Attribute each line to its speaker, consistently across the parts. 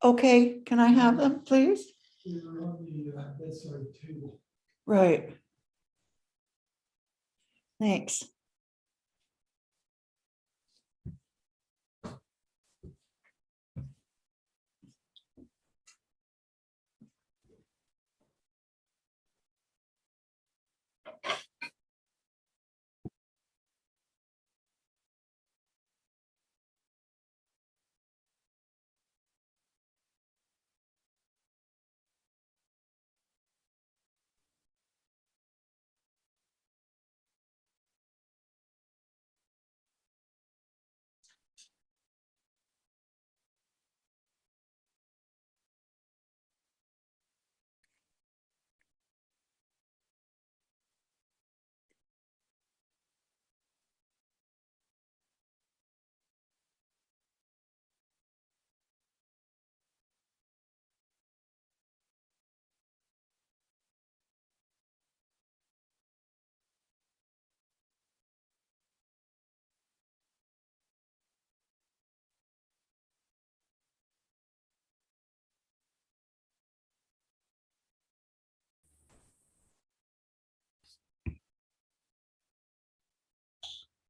Speaker 1: Okay, can I have them, please?
Speaker 2: You're on the bedside table.
Speaker 1: Right. Thanks.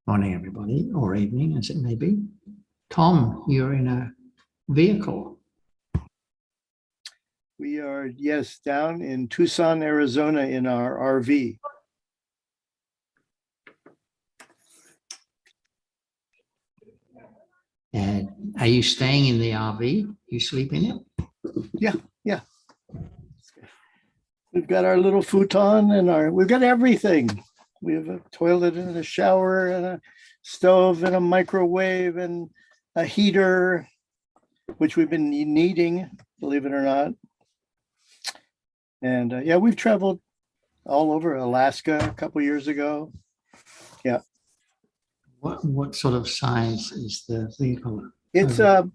Speaker 3: Morning, everybody, or evening, as it may be. Tom, you're in a vehicle.
Speaker 4: We are, yes, down in Tucson, Arizona in our RV.
Speaker 3: And are you staying in the RV? You sleep in it?
Speaker 4: Yeah. We've got our little futon and we've got everything. We have a toilet and a shower and a stove and a microwave and a heater, which we've been needing, believe it or not. And yeah, we've traveled all over Alaska a couple years ago. Yeah.
Speaker 3: What sort of size is the vehicle?
Speaker 4: It's a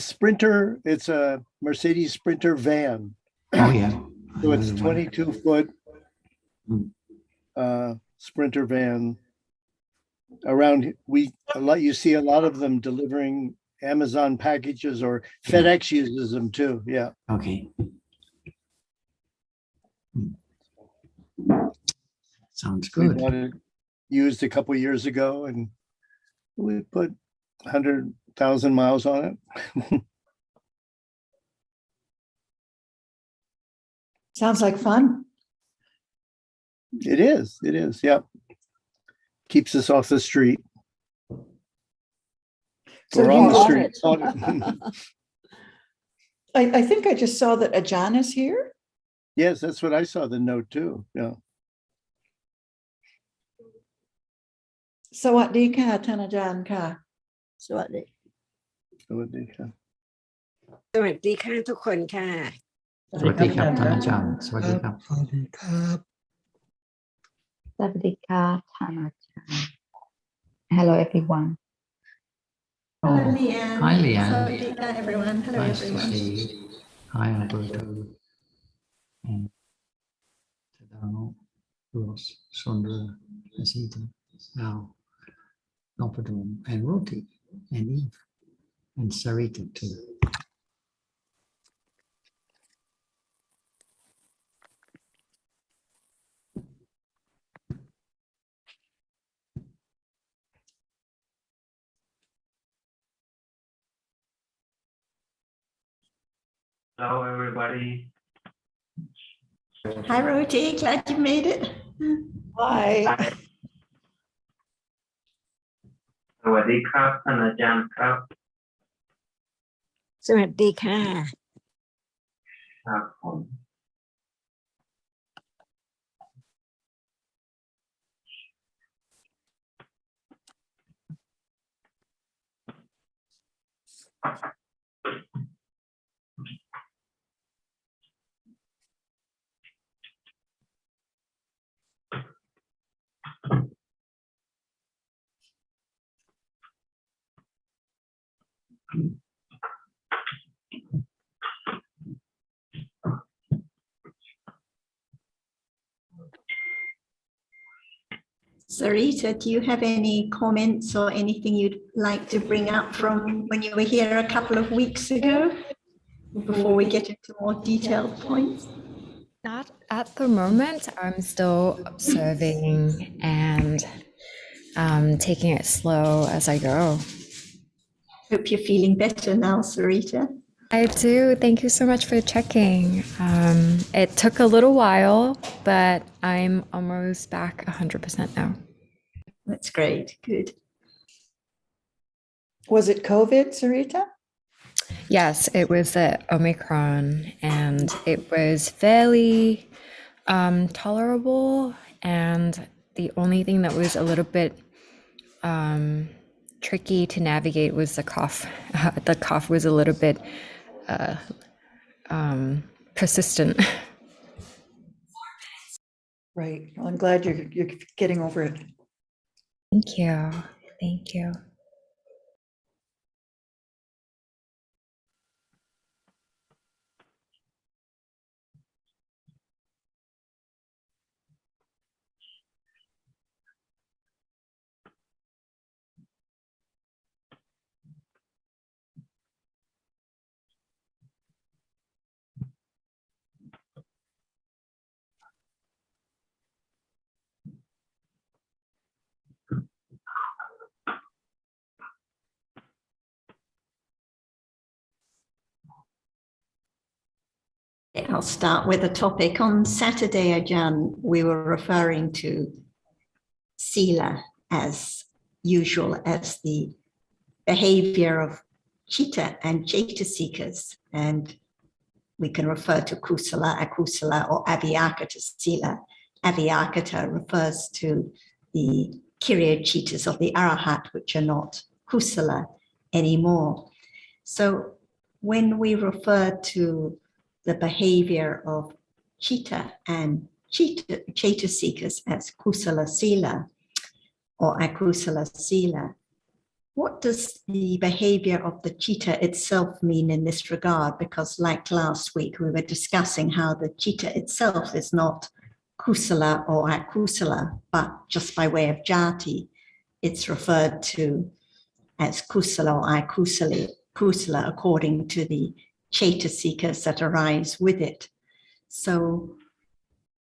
Speaker 4: Sprinter. It's a Mercedes Sprinter van.
Speaker 3: Oh, yeah.
Speaker 4: So it's 22-foot Sprinter van. Around you see a lot of them delivering Amazon packages, or FedEx uses them too. Yeah.
Speaker 3: Okay. Sounds
Speaker 4: We
Speaker 3: good.
Speaker 4: bought it used a couple years ago, and we put 100,000 miles on it.
Speaker 1: Sounds like fun.
Speaker 4: It is. Yep. Keeps us off the street.
Speaker 1: So
Speaker 4: We're
Speaker 1: you
Speaker 4: on the
Speaker 1: bought
Speaker 4: street.
Speaker 1: I think I just saw that Ajahn is here.
Speaker 4: Yes, that's what I saw the note too. Yeah.
Speaker 1: Sawadee ka,ท่านอาจารย์ค่ะ
Speaker 4: สวัสดีครับ
Speaker 5: สวัสดีค่ะทุกคนค่ะ
Speaker 3: สวัสดีครับท่านอาจารย์สวัสดีครับ
Speaker 2: สวัสดีครับ
Speaker 6: Savadika Tanachan. Hello, everyone.
Speaker 3: Oh,
Speaker 7: Leanne.
Speaker 3: hi, Leanne.
Speaker 7: Sawadika, everyone. Hello,
Speaker 3: Nice
Speaker 7: everyone.
Speaker 3: to see you. Hi, Alberto. And Tadano, Ross, Sondra, Asita, Al, Nopadon, and Roti, and Eve, and Sarita too.
Speaker 8: Hello, everybody.
Speaker 7: Hi, Roti. Glad you made it.
Speaker 1: Hi.
Speaker 8: สวัสดีครับท่านอาจารย์ครับ
Speaker 5: สวัสดีค่ะ
Speaker 8: ครับผม
Speaker 7: Sarita, do you have any comments or anything you'd like to bring up from when you were here a couple of weeks ago? before we get into more detailed points?
Speaker 9: Not at the moment. I'm still observing and taking it slow as I go.
Speaker 7: Hope you're feeling better now, Sarita.
Speaker 9: I do. Thank you so much for checking. It took a little while, but I'm almost back 100% now.
Speaker 7: That's great. Good.
Speaker 1: Was it COVID, Sarita?
Speaker 9: Yes, it was the Omicron, and it was fairly tolerable. And the only thing that was a little bit tricky to navigate was the cough. The cough was a little bit persistent.
Speaker 1: Right. Well, I'm glad you're getting over it.
Speaker 9: Thank you. Thank you.
Speaker 7: I'll start with a topic. On Saturday, Ajahn, we were referring to sila as usual as the behavior of chitta and cetasikas, and we can refer to kusala, akusala, or avyakata sila. Avyakata refers to the kiriya chittas of the arahat, which are not kusala anymore. So when we refer to the behavior of chitta and cetasikas as kusala sila or akusala sila, what does the behavior of the chitta itself mean in this regard? Because like last week, we were discussing how the chitta itself is not kusala or akusala, but just by way of jati, it's referred to as kusala or akusala according to the cetasikas that arise with it. So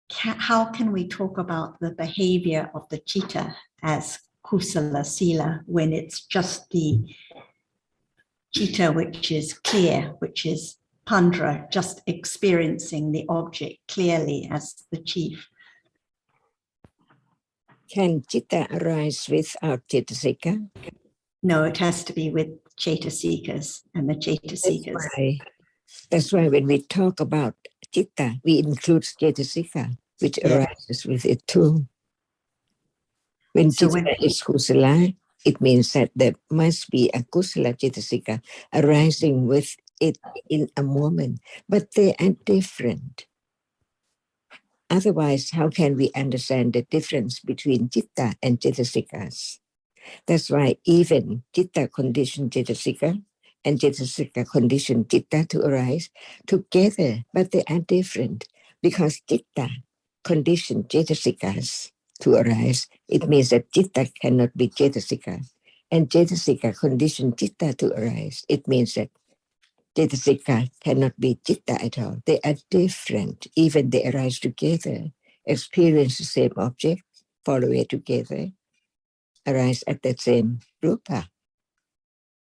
Speaker 7: how can we talk about the behavior of the chitta as kusala sila when it's just the chitta which is clear, which is pandra, just experiencing the object clearly as the chief?
Speaker 5: Can chitta arise without cetasika?
Speaker 7: No, it has to be with cetasikas and the cetasikas.
Speaker 5: That's why when we talk about chitta, we include cetasika, which arises with it too. When chitta is kusala, it means that there must be a kusala cetasika arising with it in a moment, but they are different. Otherwise, how can we understand the difference between chitta and cetasikas? That's why even chitta condition cetasika and cetasika condition chitta to arise together, but they are different because chitta condition cetasikas to arise. It means that chitta cannot be cetasika, and cetasika condition chitta to arise. It means that cetasika cannot be chitta at all. They are different, even they arise together, experience the same object, fall away together, arise at the same rupa,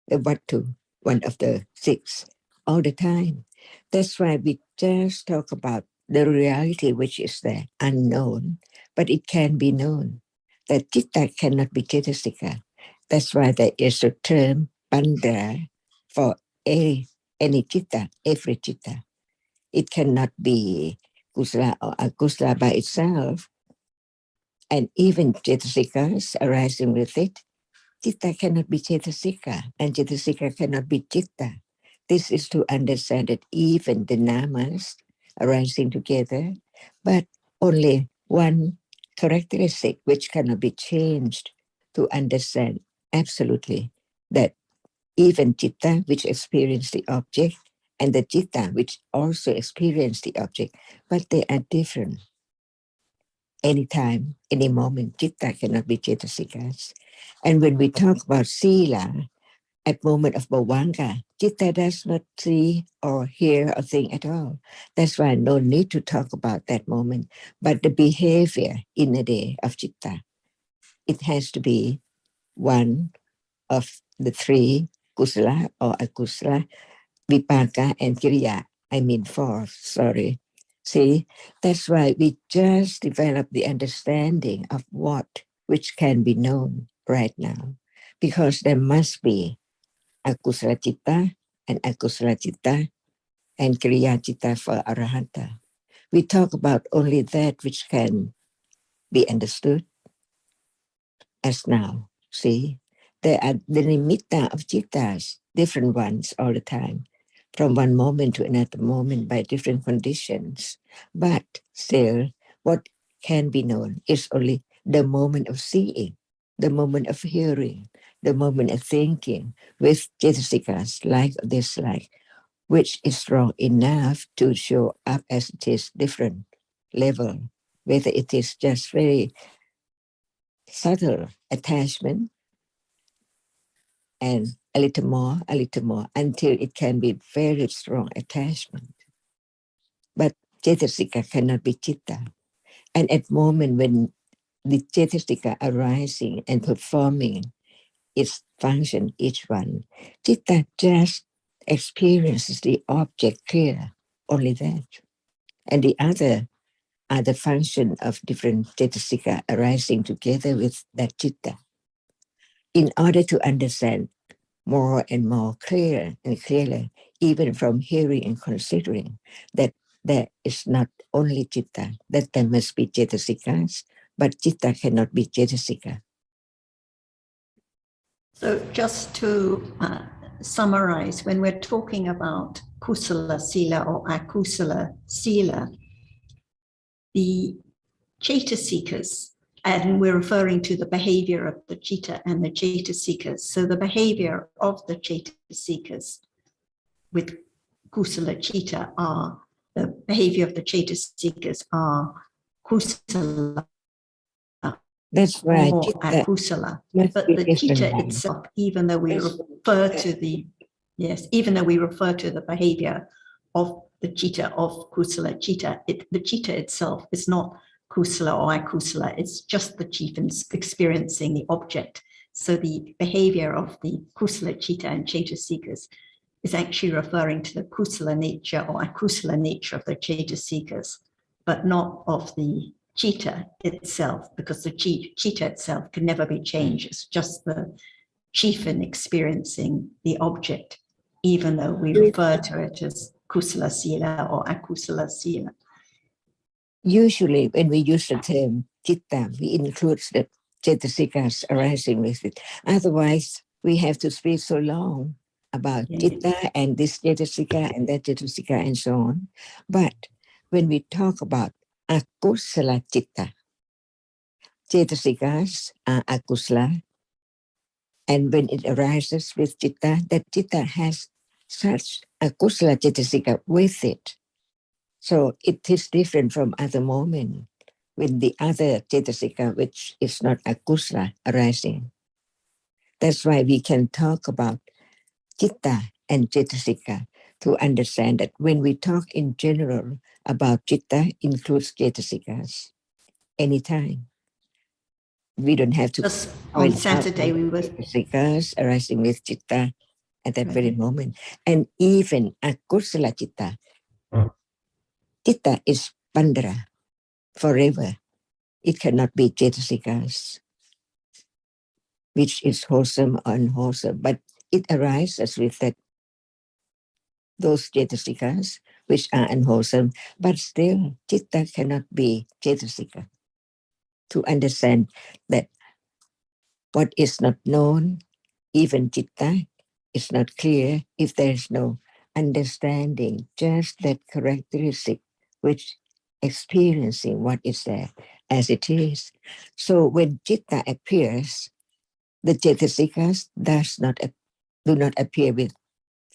Speaker 5: the vatu, one of the six, all the time. That's why we just talk about the reality which is there, unknown, but it can be known. That chitta cannot be cetasika. That's why there is a term bandha for any chitta, every chitta. It cannot be kusala or akusala by itself. And even cetasikas arising with it, chitta cannot be cetasika, and cetasika cannot be chitta. This is to understand that even the namas arising together, but only one characteristic which cannot be changed, to understand absolutely that even chitta which experience the object and the chitta which also experience the object, but they are different. Anytime, any moment, chitta cannot be cetasikas. And when we talk about sila at moment of bhavanga, citta does not see or hear or think at all. That's why no need to talk about that moment. But the behavior in a day of citta, it has to be one of the three kusala or akusala, vipaka and kiriya. I mean four, sorry. See, that's why we just develop the understanding of what which can be known right now. Because there must be akusala citta and akusala citta and kriya citta for arahanta. We talk about only that which can be understood as now. See, there are the nimitta of cittas, different ones all the time, from one moment to another moment by different conditions. But still, what can be known is only the moment of seeing, the moment of hearing, the moment of thinking with cetasikas like or dislike, which is strong enough to show up as it is different level, whether it is just very subtle attachment and a little more, until it can be very strong attachment. But cetasika cannot be citta. And at moment when the cetasika arising and performing its function, each one, citta just experiences the object clear, only that. And the other are the function of different cetasika arising together with that citta. In order to understand more and more clearer and clearer, even from hearing and considering that there is not only citta, that there must be cetasikas, but citta cannot be cetasika.
Speaker 7: So just to summarize, when we're talking about kusala sila or akusala sila, the cetasikas, and we're referring to the behavior of the citta and the cetasikas. So the behavior of the cetasikas with kusala citta are, the behavior of the cetasikas are kusala
Speaker 5: That's right.
Speaker 7: or
Speaker 5: Citta
Speaker 7: akusala.
Speaker 5: must
Speaker 7: But
Speaker 5: be
Speaker 7: the
Speaker 5: different
Speaker 7: citta
Speaker 5: ones.
Speaker 7: itself, even though we refer to the, yes, even though we refer to the behavior of the citta, of kusala citta, the citta itself is not kusala or akusala, it's just the citta experiencing the object. So the behavior of the kusala citta and cetasikas is actually referring to the kusala nature or akusala nature of the cetasikas, but not of the citta itself, because the citta itself can never be changed. It's just the chieftain experiencing the object, even though we refer to it as kusala sila or akusala sila.
Speaker 5: Usually when we use the term citta, we include the cetasikas arising with it. Otherwise, we have to speak so long about citta and this cetasika and that cetasika and so on. But when we talk about akusala citta, cetasikas are akusala, and when it arises with citta, that citta has such akusala cetasika with it. So it is different from other moment when the other cetasika, which is not akusala, arising. That's why we can talk about citta and cetasika to understand that when we talk in general about citta includes cetasikas anytime. We don't have to
Speaker 7: Just on Saturday, we were
Speaker 5: cetasikas arising with citta at that very moment. And even akusala citta, citta is pandara forever. It cannot be cetasikas, which is wholesome or unwholesome, but it arises with that those cetasikas which are unwholesome, but still citta cannot be cetasika. To understand that what is not known, even citta, is not clear if there is no understanding, just that characteristic which experiencing what is there as it is. So when citta appears, the cetasikas do not appear with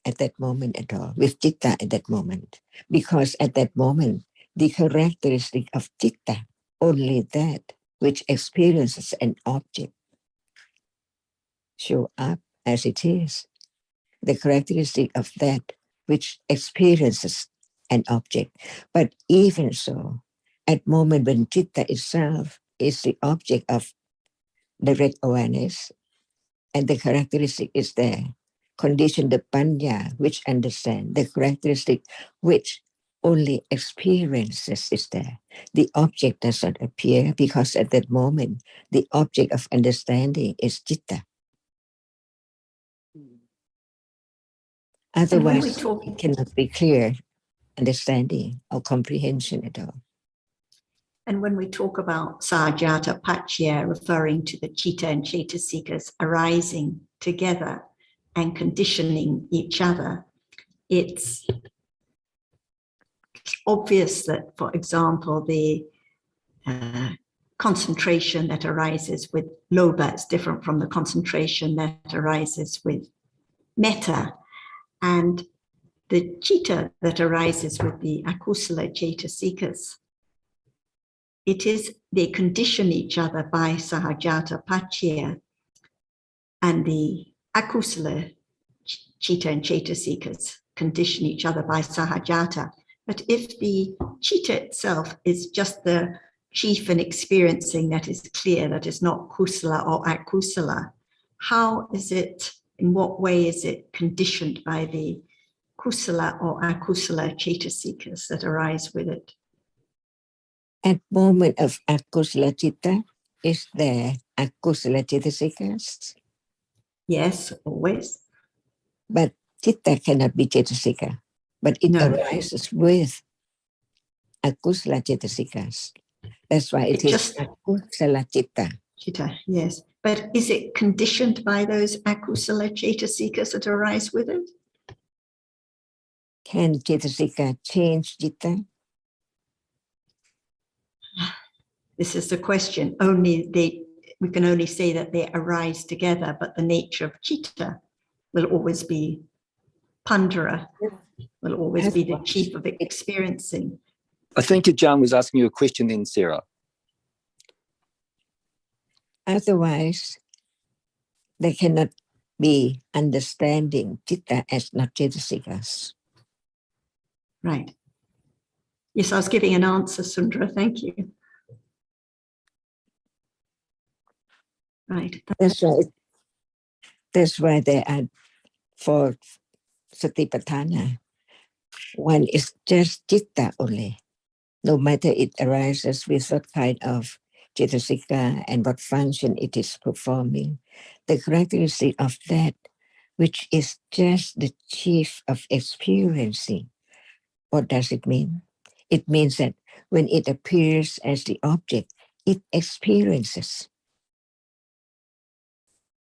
Speaker 5: at that moment at all, with citta at that moment, because at that moment the characteristic of citta, only that which experiences an object, show up as it is. the characteristic of that which experiences an object. But even so, at moment when citta itself is the object of direct awareness, and the characteristic is there, condition the panya, which understand the characteristic which only experiences is there. The object does not appear because at that moment, the object of understanding is citta.
Speaker 7: And when we
Speaker 5: Otherwise,
Speaker 7: talk,
Speaker 5: it cannot be clear understanding or comprehension at all.
Speaker 7: and when we talk about Sahajata Paccaya, referring to the citta and cetasikas arising together and conditioning each other, it's obvious that, for example, the concentration that arises with lobha is different from the concentration that arises with metta. And the citta that arises with the akusala cetasikas, it is, they condition each other by Sahajata Paccaya, and the akusala citta and cetasikas condition each other by Sahajata. But if the citta itself is just the chief and experiencing that is clear, that is not kusala or akusala, how is it, in what way is it conditioned by the kusala or akusala cetasikas that arise with it?
Speaker 5: At moment of akusala citta, is there akusala cetasikas?
Speaker 7: Yes, always.
Speaker 5: But citta cannot be cetasika, but it
Speaker 7: No.
Speaker 5: arises with akusala cetasikas. That's why it is
Speaker 7: just
Speaker 5: akusala citta.
Speaker 7: citta, yes. But is it conditioned by those akusala cetasikas that arise with it?
Speaker 5: Can cetasika change citta?
Speaker 7: This is the question. We can only say that they arise together, but the nature of citta will always be pandara, will always be the chief of experiencing.
Speaker 10: I think Ajahn was asking you a question then, Sarah.
Speaker 5: Otherwise, they cannot be understanding citta as not cetasikas.
Speaker 7: Right. Yes, I was giving an answer, Sundara. Thank you. Right.
Speaker 5: That's why there are for satipatthana. One is just citta only. No matter it arises with what kind of cetasika and what function it is performing, the characteristic of that which is just the chief of experiencing. What does it mean? It means that when it appears as the object, it experiences.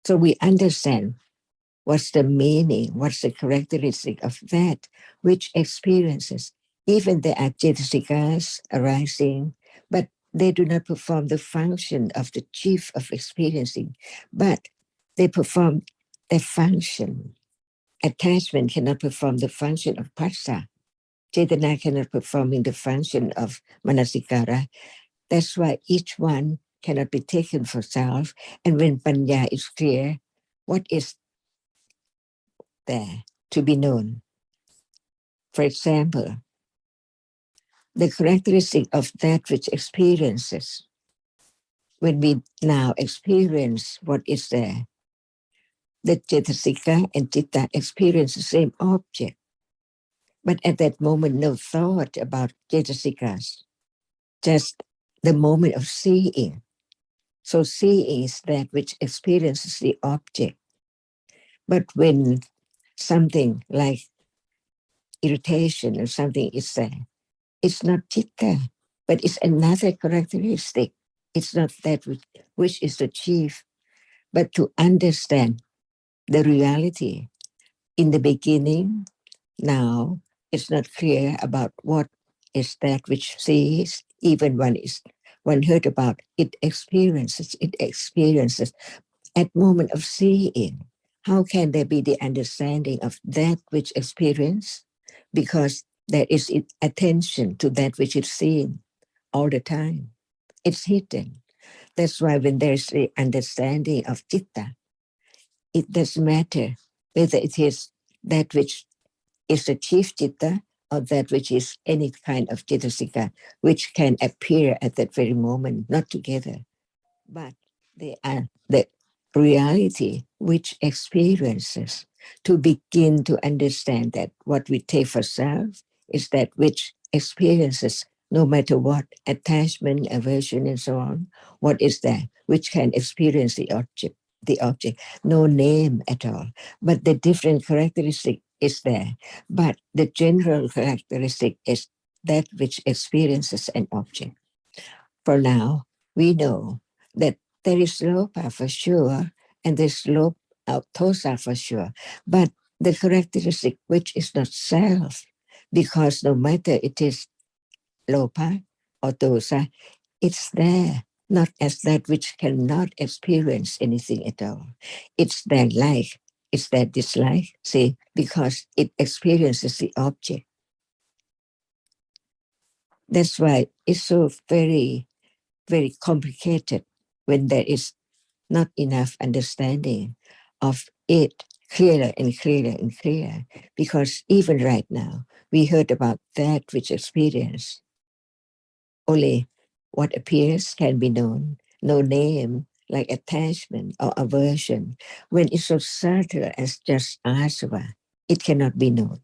Speaker 5: So we understand what's the meaning, what's the characteristic of that which experiences. Even the cetasikas arising, but they do not perform the function of the chief of experiencing, but they perform their function. Attachment cannot perform the function of phassa. Cetana cannot perform the function of manasikara. That's why each one cannot be taken for self. And when panya is clear, what is there to be known? For example, the characteristic of that which experiences, when we now experience what is there, the cetasika and citta experience the same object. But at that moment, no thought about cetasikas, just the moment of seeing. So seeing is that which experiences the object. But when something like irritation or something is there, it's not citta, but it's another characteristic. It's not that which is the chief, but to understand the reality. In the beginning, now, it's not clear about what is that which sees, even one heard about, it experiences. At moment of seeing, how can there be the understanding of that which experience? Because there is attention to that which is seen all the time. It's hidden. That's why when there's the understanding of citta, it doesn't matter whether it is that which is the chief citta, or that which is any kind of cittasika, which can appear at that very moment, not together, but they are the reality which experiences. To begin to understand that what we take for self is that which experiences, no matter what, attachment, aversion, and so on, what is that which can experience the object, no name at all, but the different characteristic is there, but the general characteristic is that which experiences an object. For now, we know that there is lopa for sure, and there's tosa for sure, but the characteristic which is not self, because no matter it is lopa or dosa, it's there, not as that which cannot experience anything at all. It's their like, it's their dislike, see, because it experiences the object. That's why it's so very, very complicated when there is not enough understanding of it clearer and clearer and clearer. Because even right now, we heard about that which experience. Only what appears can be known, no name like attachment or aversion. When it's so subtle as just asava, it cannot be known.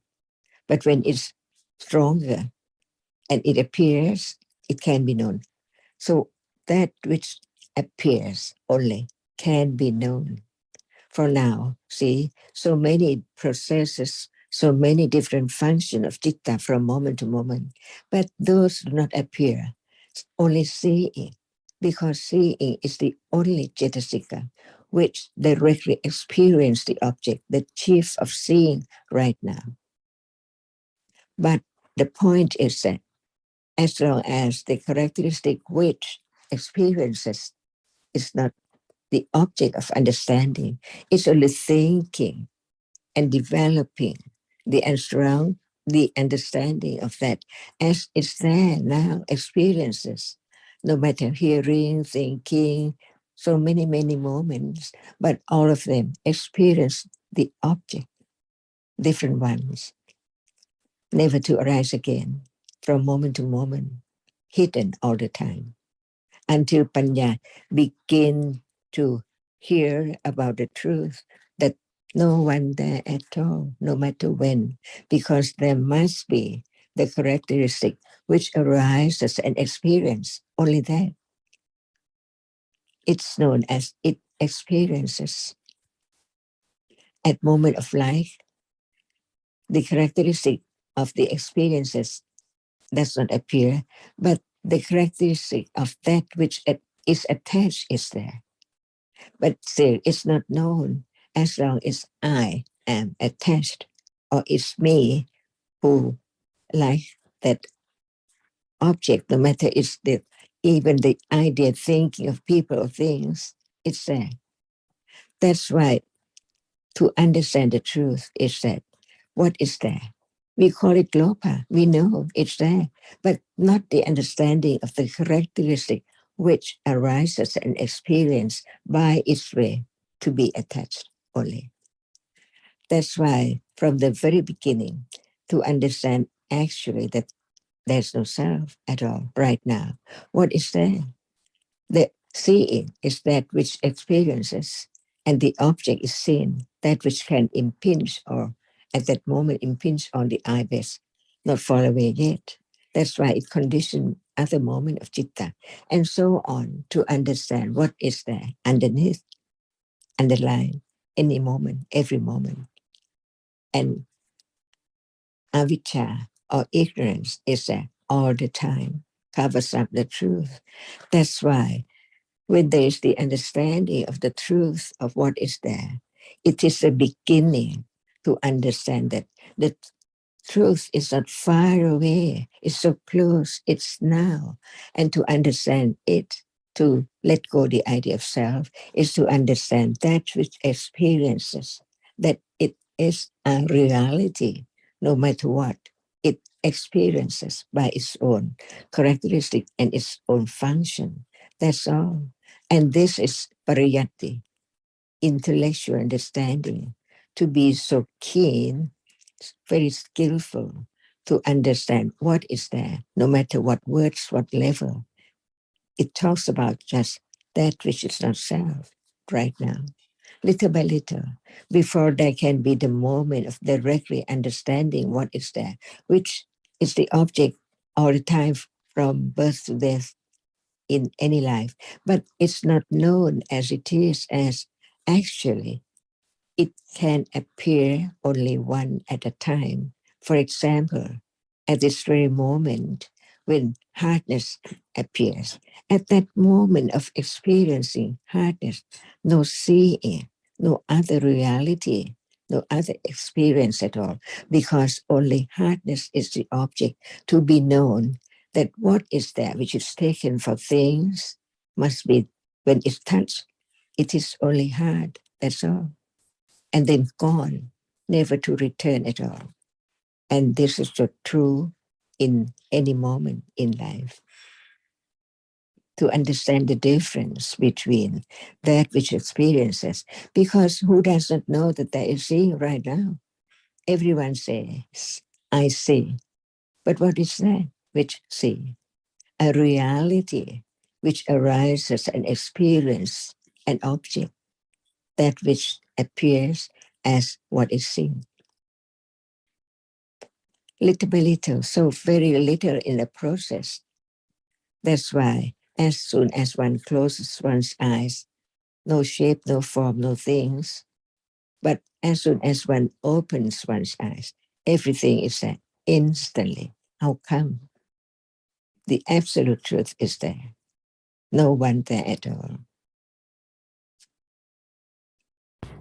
Speaker 5: But when it's stronger and it appears, it can be known. So that which appears only can be known. For now, see, so many processes, so many different functions of citta from moment to moment, but those do not appear, only seeing, because seeing is the only cetasika which directly experience the object, the chief of seeing right now. But the point is that as long as the characteristic which experiences is not the object of understanding, it's only thinking and developing the understanding of that as it's there now, experiences, no matter hearing, thinking, so many, many moments, but all of them experience the object, different ones, never to arise again, from moment to moment, hidden all the time, until Panya begin to hear about the truth that no one there at all, no matter when, because there must be the characteristic which arises and experience only that. It's known as it experiences. At moment of life, the characteristic of the experiences does not appear, but the characteristic of that which is attached is there. But still, it's not known as long as I am attached, or it's me who like that object, no matter it's even the idea, thinking of people or things, it's there. That's why to understand the truth is that what is there? We call it lopa. We know it's there, but not the understanding of the characteristic which arises and experienced by its way to be attached only. That's why from the very beginning, to understand actually that there's no self at all right now, what is there? The seeing is that which experiences, and the object is seen, that which can impinge or at that moment impinge on the ibis, not far away yet. That's why it conditions other moment of citta, and so on, to understand what is there underneath, underlying, any moment, every moment. And avijja or ignorance is there all the time, covers up the truth. That's why when there is the understanding of the truth of what is there, it is a beginning to understand that the truth is not far away, it's so close, it's now. And to understand it, to let go the idea of self, is to understand that which experiences, that it is a reality, no matter what. It experiences by its own characteristic and its own function. That's all. And this is pariyatti, intellectual understanding, to be so keen, very skillful to understand what is there, no matter what words, what level. It talks about just that which is not self right now, little by little, before there can be the moment of directly understanding what is there, which is the object all the time from birth to death in any life. But it's not known as it is, as actually it can appear only one at a time. For example, at this very moment, when hardness appears, at that moment of experiencing hardness, no seeing, no other reality, no other experience at all, because only hardness is the object to be known, that what is there which is taken for things must be, when it's touched, it is only hard, that's all. And then gone, never to return at all. And this is so true in any moment in life. To understand the difference between that which experiences, because who doesn't know that there is seeing right now? Everyone says, I see. But what is that which see? A reality which arises and experience an object, that which appears as what is seen. Little by little, so very little in the process. That's why as soon as one closes one's eyes, no shape, no form, no things, but as soon as one opens one's eyes, everything is there instantly. How come? The absolute truth is there. No one there at all.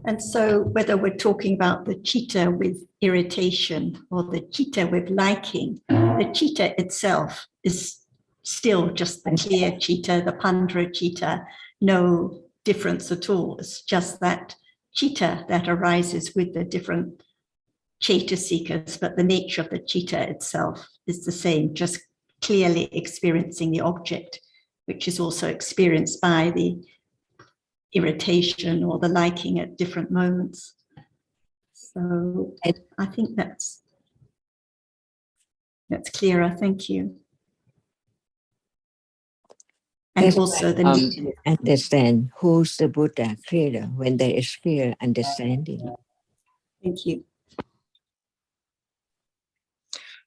Speaker 7: And so whether we're talking about the citta with irritation or the citta with liking, the citta itself is still just the clear citta, the pandra citta, no difference at all. It's just that citta that arises with the different cetasikas, but the nature of the citta itself is the same, just clearly experiencing the object, which is also experienced by the irritation or the liking at different moments. So I think that's clearer. Thank you. And
Speaker 5: That's
Speaker 7: also the
Speaker 5: need to understand who's the Buddha clearer when there is clear understanding.
Speaker 7: Thank you.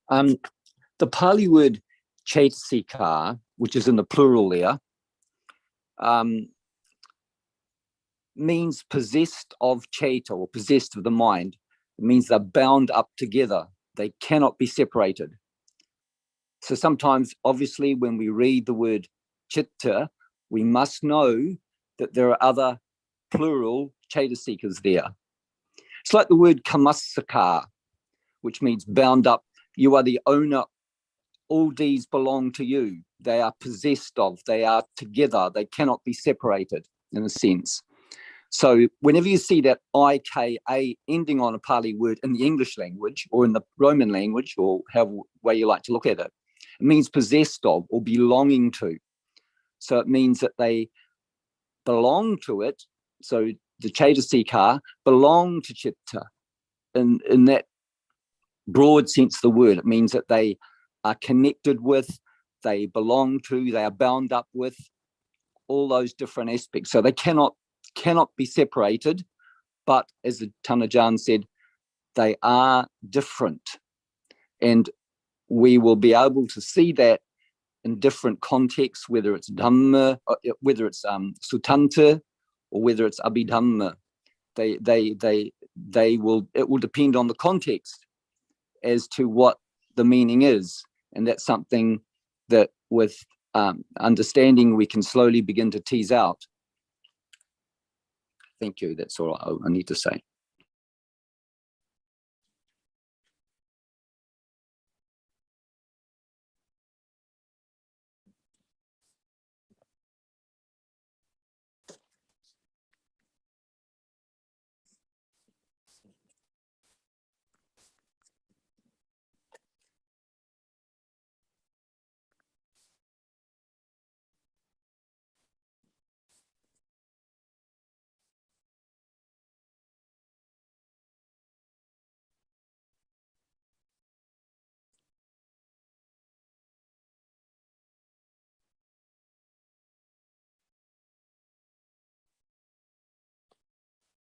Speaker 10: The Pali word chaitasika, which is in the plural there, means possessed of chaita, or possessed of the mind. It means they're bound up together. They cannot be separated. So sometimes, obviously, when we read the word chitta, we must know that there are other plural chaitasikas there. It's like the word kamasaka, which means bound up. You are the owner. All these belong to you. They are possessed of. They are together. They cannot be separated, in a sense. So whenever you see that IKA ending on a Pali word in the English language or in the Roman language, or however way you like to look at it, it means possessed of or belonging to. So it means that they belong to it. So the Chaitasika belong to Chitta in that broad sense of the word. It means that they are connected with, they belong to, they are bound up with all those different aspects. So they cannot be separated, but as the Tanajan said, they are different. And we will be able to see that in different contexts, whether it's Dhamma, whether it's Sutanta, or whether it's Abhidhamma. It will depend on the context as to what the meaning is. And that's something that with understanding we can slowly begin to tease out. Thank you. That's all I need to say.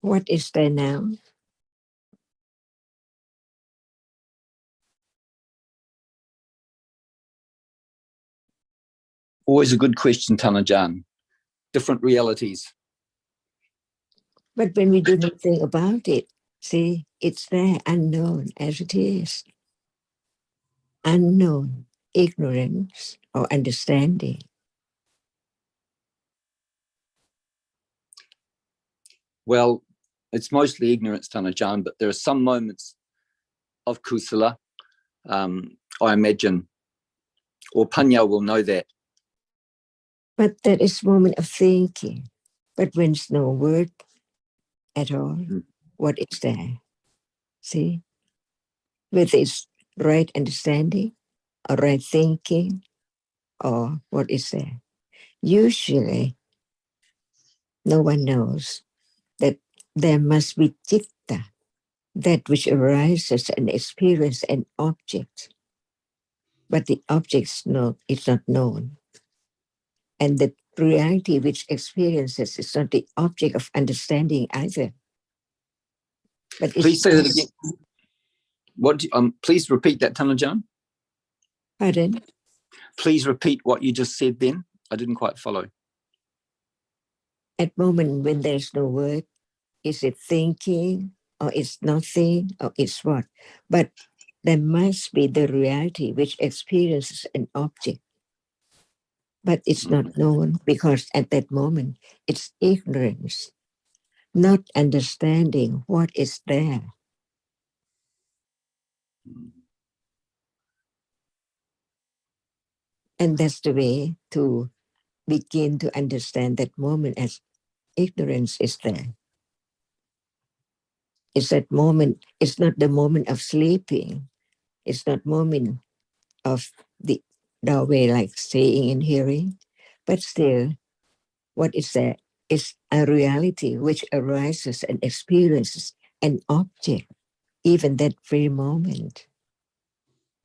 Speaker 5: What is there now?
Speaker 10: Always a good question, Tanajan. Different realities.
Speaker 5: But when we do nothing about it, see, it's there, unknown as it is. Unknown, ignorance or understanding.
Speaker 10: Well, it's mostly ignorance, Tanajan, but there are some moments of kusala, I imagine, or Panya will know that.
Speaker 5: But that is moment of thinking. But when it's no word at all, what is there? See? With its right understanding or right thinking, or what is there? Usually, no one knows that there must be citta, that which arises and experiences an object. But the object is not known. And the reality which experiences is not the object of understanding either. But
Speaker 10: Please say that again. What? Please repeat that, Tanajan.
Speaker 5: Pardon?
Speaker 10: Please repeat what you just said then. I didn't quite follow.
Speaker 5: At moment when there's no word, is it thinking or it's nothing or it's what? But there must be the reality which experiences an object. But it's not known because at that moment it's ignorance, not understanding what is there. And that's the way to begin to understand that moment as ignorance is there. It's that moment, it's not the moment of sleeping. It's not moment of the way like seeing and hearing, but still what is there is a reality which arises and experiences an object, even that very moment,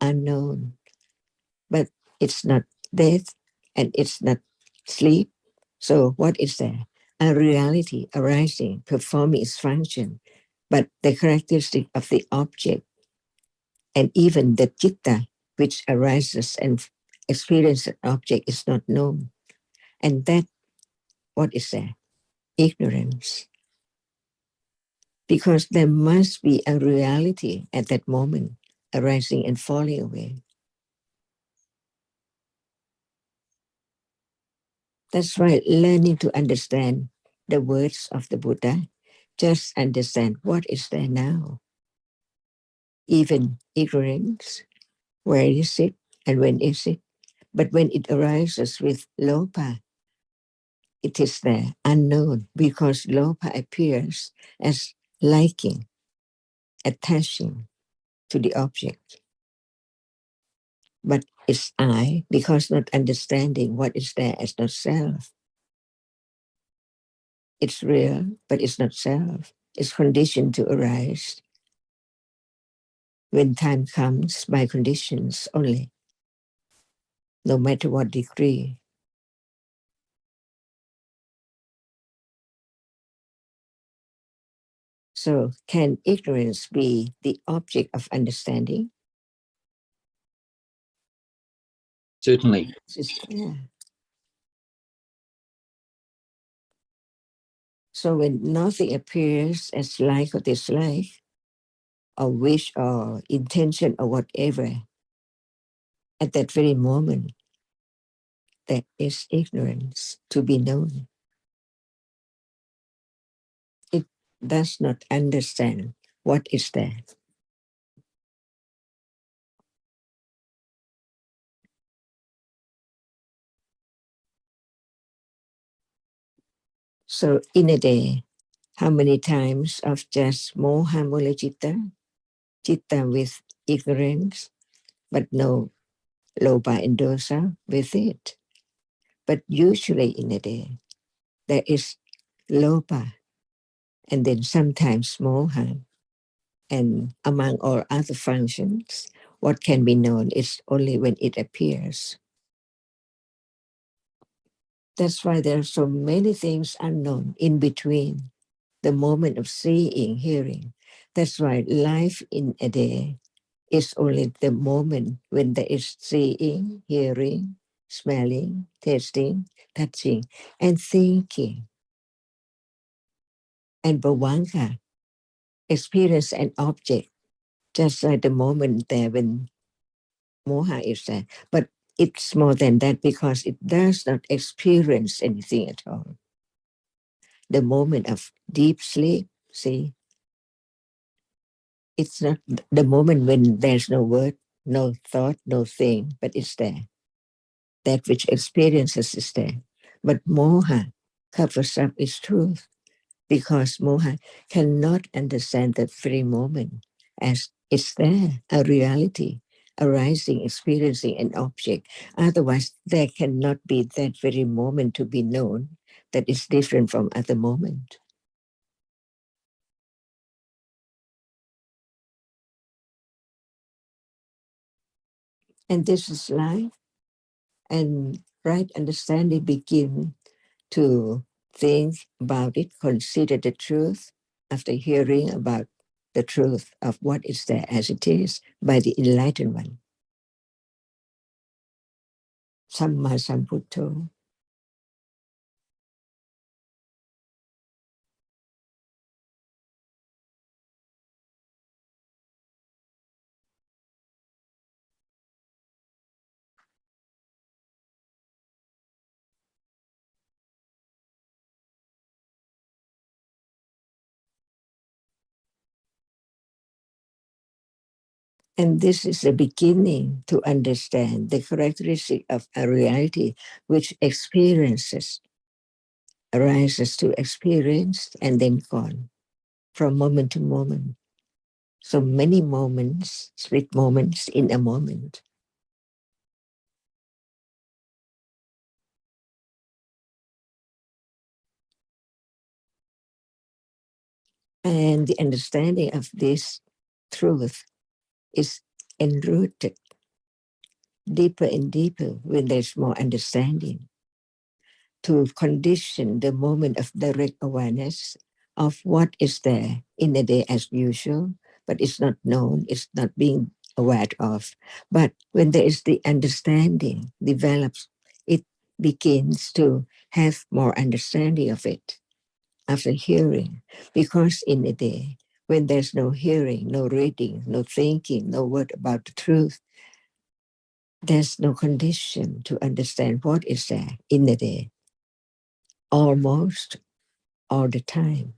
Speaker 5: unknown. But it's not death and it's not sleep. So what is there? A reality arising, performing its function, but the characteristic of the object and even the citta which arises and experiences an object is not known. And that, what is there? Ignorance. Because there must be a reality at that moment arising and falling away. That's why learning to understand the words of the Buddha, just understand what is there now. Even ignorance, where is it and when is it? But when it arises with lopa, it is there, unknown, because lopa appears as liking, attaching to the object. But it's I, because not understanding what is there as not self. It's real, but it's not self. It's conditioned to arise when time comes by conditions only, no matter what degree. So can ignorance be the object of understanding?
Speaker 10: Certainly.
Speaker 5: Yeah. So when nothing appears as like or dislike, or wish or intention or whatever, at that very moment, there is ignorance to be known. It does not understand what is there. So in a day, how many times of just moha mula citta, citta with ignorance, but no loba and dosa with it. But usually in a day, there is loba and then sometimes moha. And among all other functions, what can be known is only when it appears. That's why there are so many things unknown in between. the moment of seeing, hearing. That's why life in a day is only the moment when there is seeing, hearing, smelling, tasting, touching, and thinking. And bhavanga, experience an object, just like the moment there when moha is there. But it's more than that because it does not experience anything at all. The moment of deep sleep, see, it's not the moment when there's no word, no thought, no thing, but it's there. That which experiences is there. But moha covers up its truth because moha cannot understand that very moment as it's there, a reality, arising, experiencing an object. Otherwise, there cannot be that very moment to be known that is different from other moment. And this is life. And right understanding begin to think about it, consider the truth after hearing about the truth of what is there as it is by the enlightened one. Samma Sambuddho. And this is the beginning to understand the characteristic of a reality which experiences, arises to experience and then gone from moment to moment. So many moments, split moments in a moment. And the understanding of this truth is enrooted deeper and deeper when there's more understanding to condition the moment of direct awareness of what is there in the day as usual, but it's not known, it's not being aware of. But when there is the understanding develops, it begins to have more understanding of it after hearing, because in a day when there's no hearing, no reading, no thinking, no word about the truth, there's no condition to understand what is there in the day, almost all the time.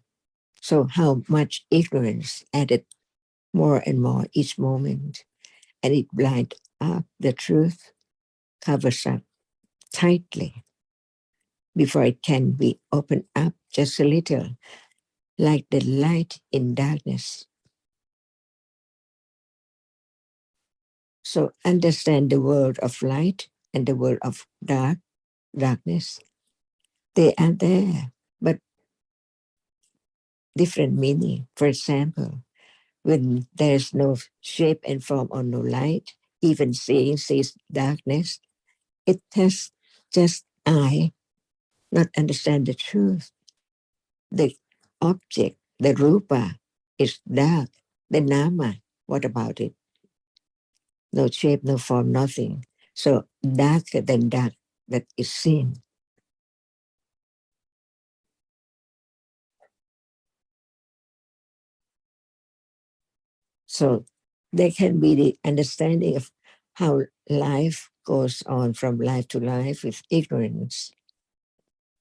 Speaker 5: So how much ignorance added more and more each moment, and it blinds up the truth, covers up tightly before it can be opened up just a little, like the light in darkness. So understand the world of light and the world of darkness. They are there, but different meaning. For example, when there's no shape and form or no light, even seeing sees darkness, it has just eye, not understand the truth. The object, the rupa, is dark. The nama, what about it? No shape, no form, nothing. So darker than dark, that is seen. So there can be the understanding of how life goes on from life to life with ignorance.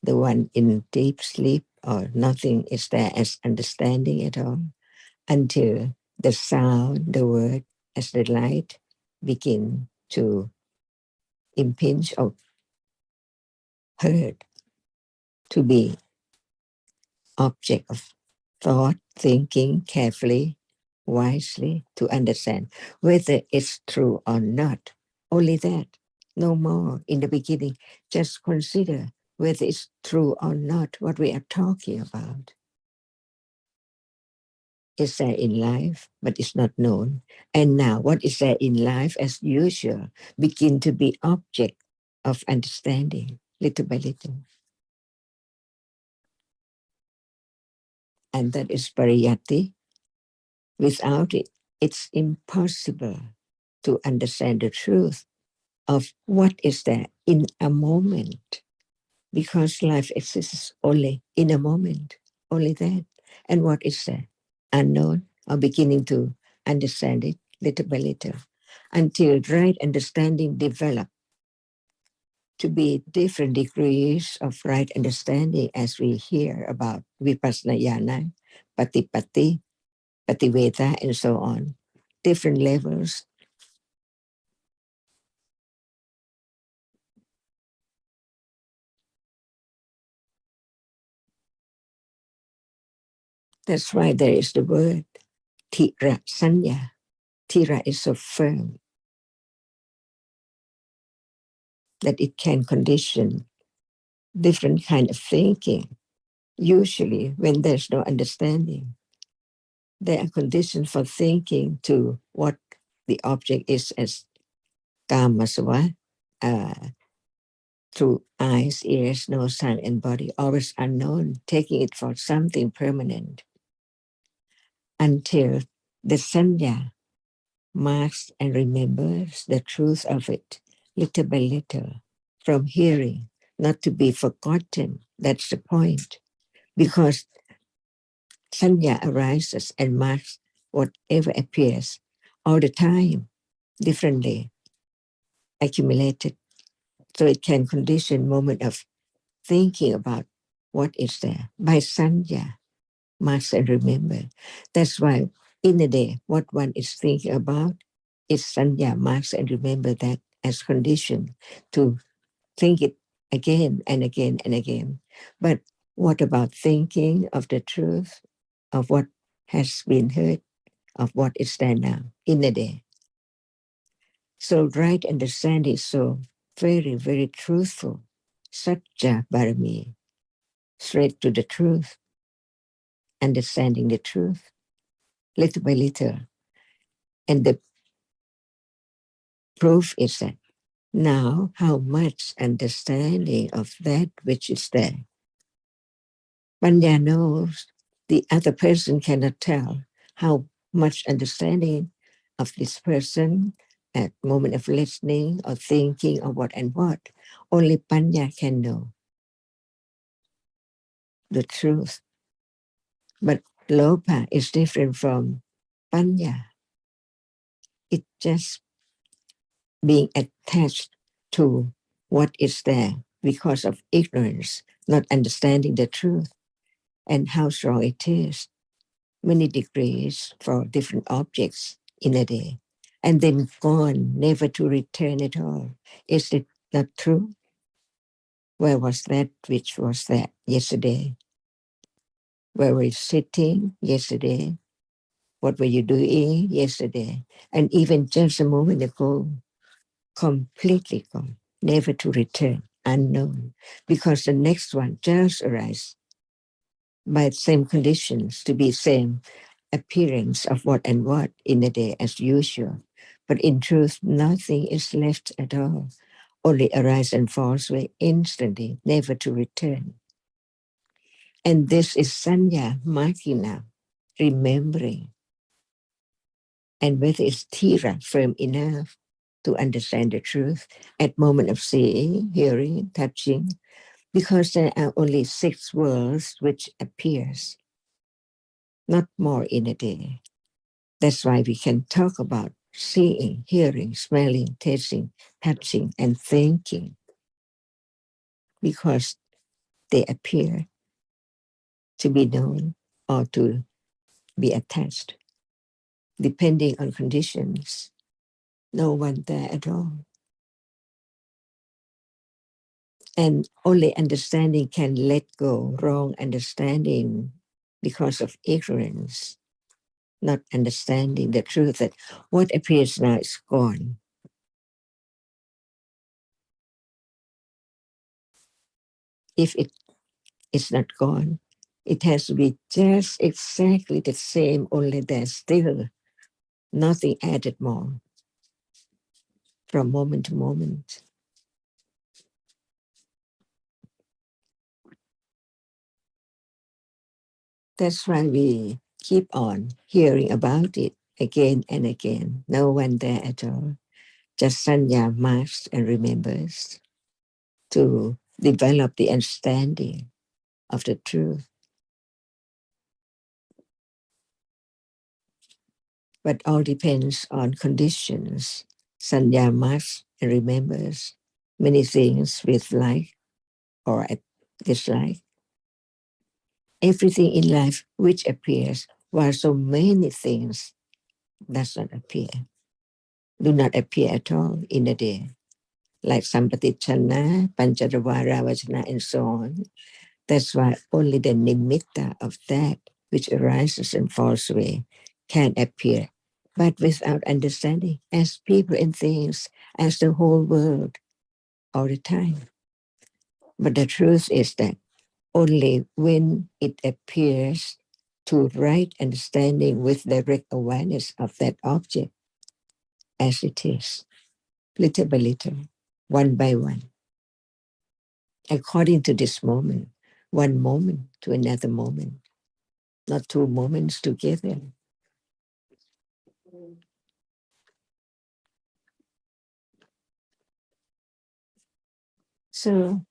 Speaker 5: The one in deep sleep or nothing is there as understanding at all until the sound, the word as the light begin to impinge or heard to be object of thought, thinking carefully, wisely to understand whether it's true or not. Only that, no more. In the beginning, just consider whether it's true or not what we are talking about. Is there in life, but it's not known. And now what is there in life as usual begin to be object of understanding little by little. and that is pariyatti. Without it, it's impossible to understand the truth of what is there in a moment, because life exists only in a moment, only that. And what is there? Unknown, or beginning to understand it little by little, until right understanding develop to be different degrees of right understanding, as we hear about vipassana jnana, patipatti, pativeda, and so on, different levels. That's why there is the word tira sanya. Tira is so firm that it can condition different kind of thinking. Usually when there's no understanding, there are conditions for thinking to what the object is as kamasava, through eyes, ears, nose, tongue, and body, always unknown, taking it for something permanent, until the sanya marks and remembers the truth of it, little by little, from hearing, not to be forgotten. That's the point. Because sanya arises and marks whatever appears all the time, differently accumulated. So it can condition moment of thinking about what is there by sanya, marks and remember. That's why in the day, what one is thinking about is sanya, marks and remember that as condition to think it again and again and again. But what about thinking of the truth of what has been heard, of what is there now in the day? So right understanding is so very, very truthful. Satya Barami, straight to the truth, understanding the truth, little by little. And the proof is that now how much understanding of that which is there. Panya knows the other person cannot tell how much understanding of this person at moment of listening or thinking or what and what. Only Panya can know the truth. But Lopa is different from Panya. It just being attached to what is there because of ignorance, not understanding the truth and how strong it is. Many degrees for different objects in a day, and then gone, never to return at all. Is it not true? Where was that which was that yesterday? Where were you sitting yesterday? What were you doing yesterday? And even just a moment ago, completely gone, never to return, unknown, because the next one just arises by the same conditions to be same appearance of what and what in a day as usual. But in truth, nothing is left at all, only arise and falls away instantly, never to return. And this is sanya, makina, remembering. And whether it's tira, firm enough to understand the truth at moment of seeing, hearing, touching, because there are only 6 worlds which appears, not more in a day. That's why we can talk about seeing, hearing, smelling, tasting, touching, and thinking, because they appear to be known or to be attached, depending on conditions. No one there at all. And only understanding can let go wrong understanding because of ignorance, not understanding the truth that what appears now is gone. If it is not gone, it has to be just exactly the same, only there's still nothing added more from moment to moment. That's why we keep on hearing about it again and again. No one there at all. Just sanya marks and remembers to develop the understanding of the truth. But all depends on conditions. Sanya marks and remembers many things with like or dislike. Everything in life which appears, while so many things does not appear, do not appear at all in a day. Like Sampatichana, Pancharavara Vachana, and so on. That's why only the nimitta of that which arises and falls away can appear, but without understanding, as people and things, as the whole world, all the time. But the truth is that only when it appears to right understanding with direct awareness of that object as it is, little by little, one by one, according to this moment, one moment to another moment, not two moments together. So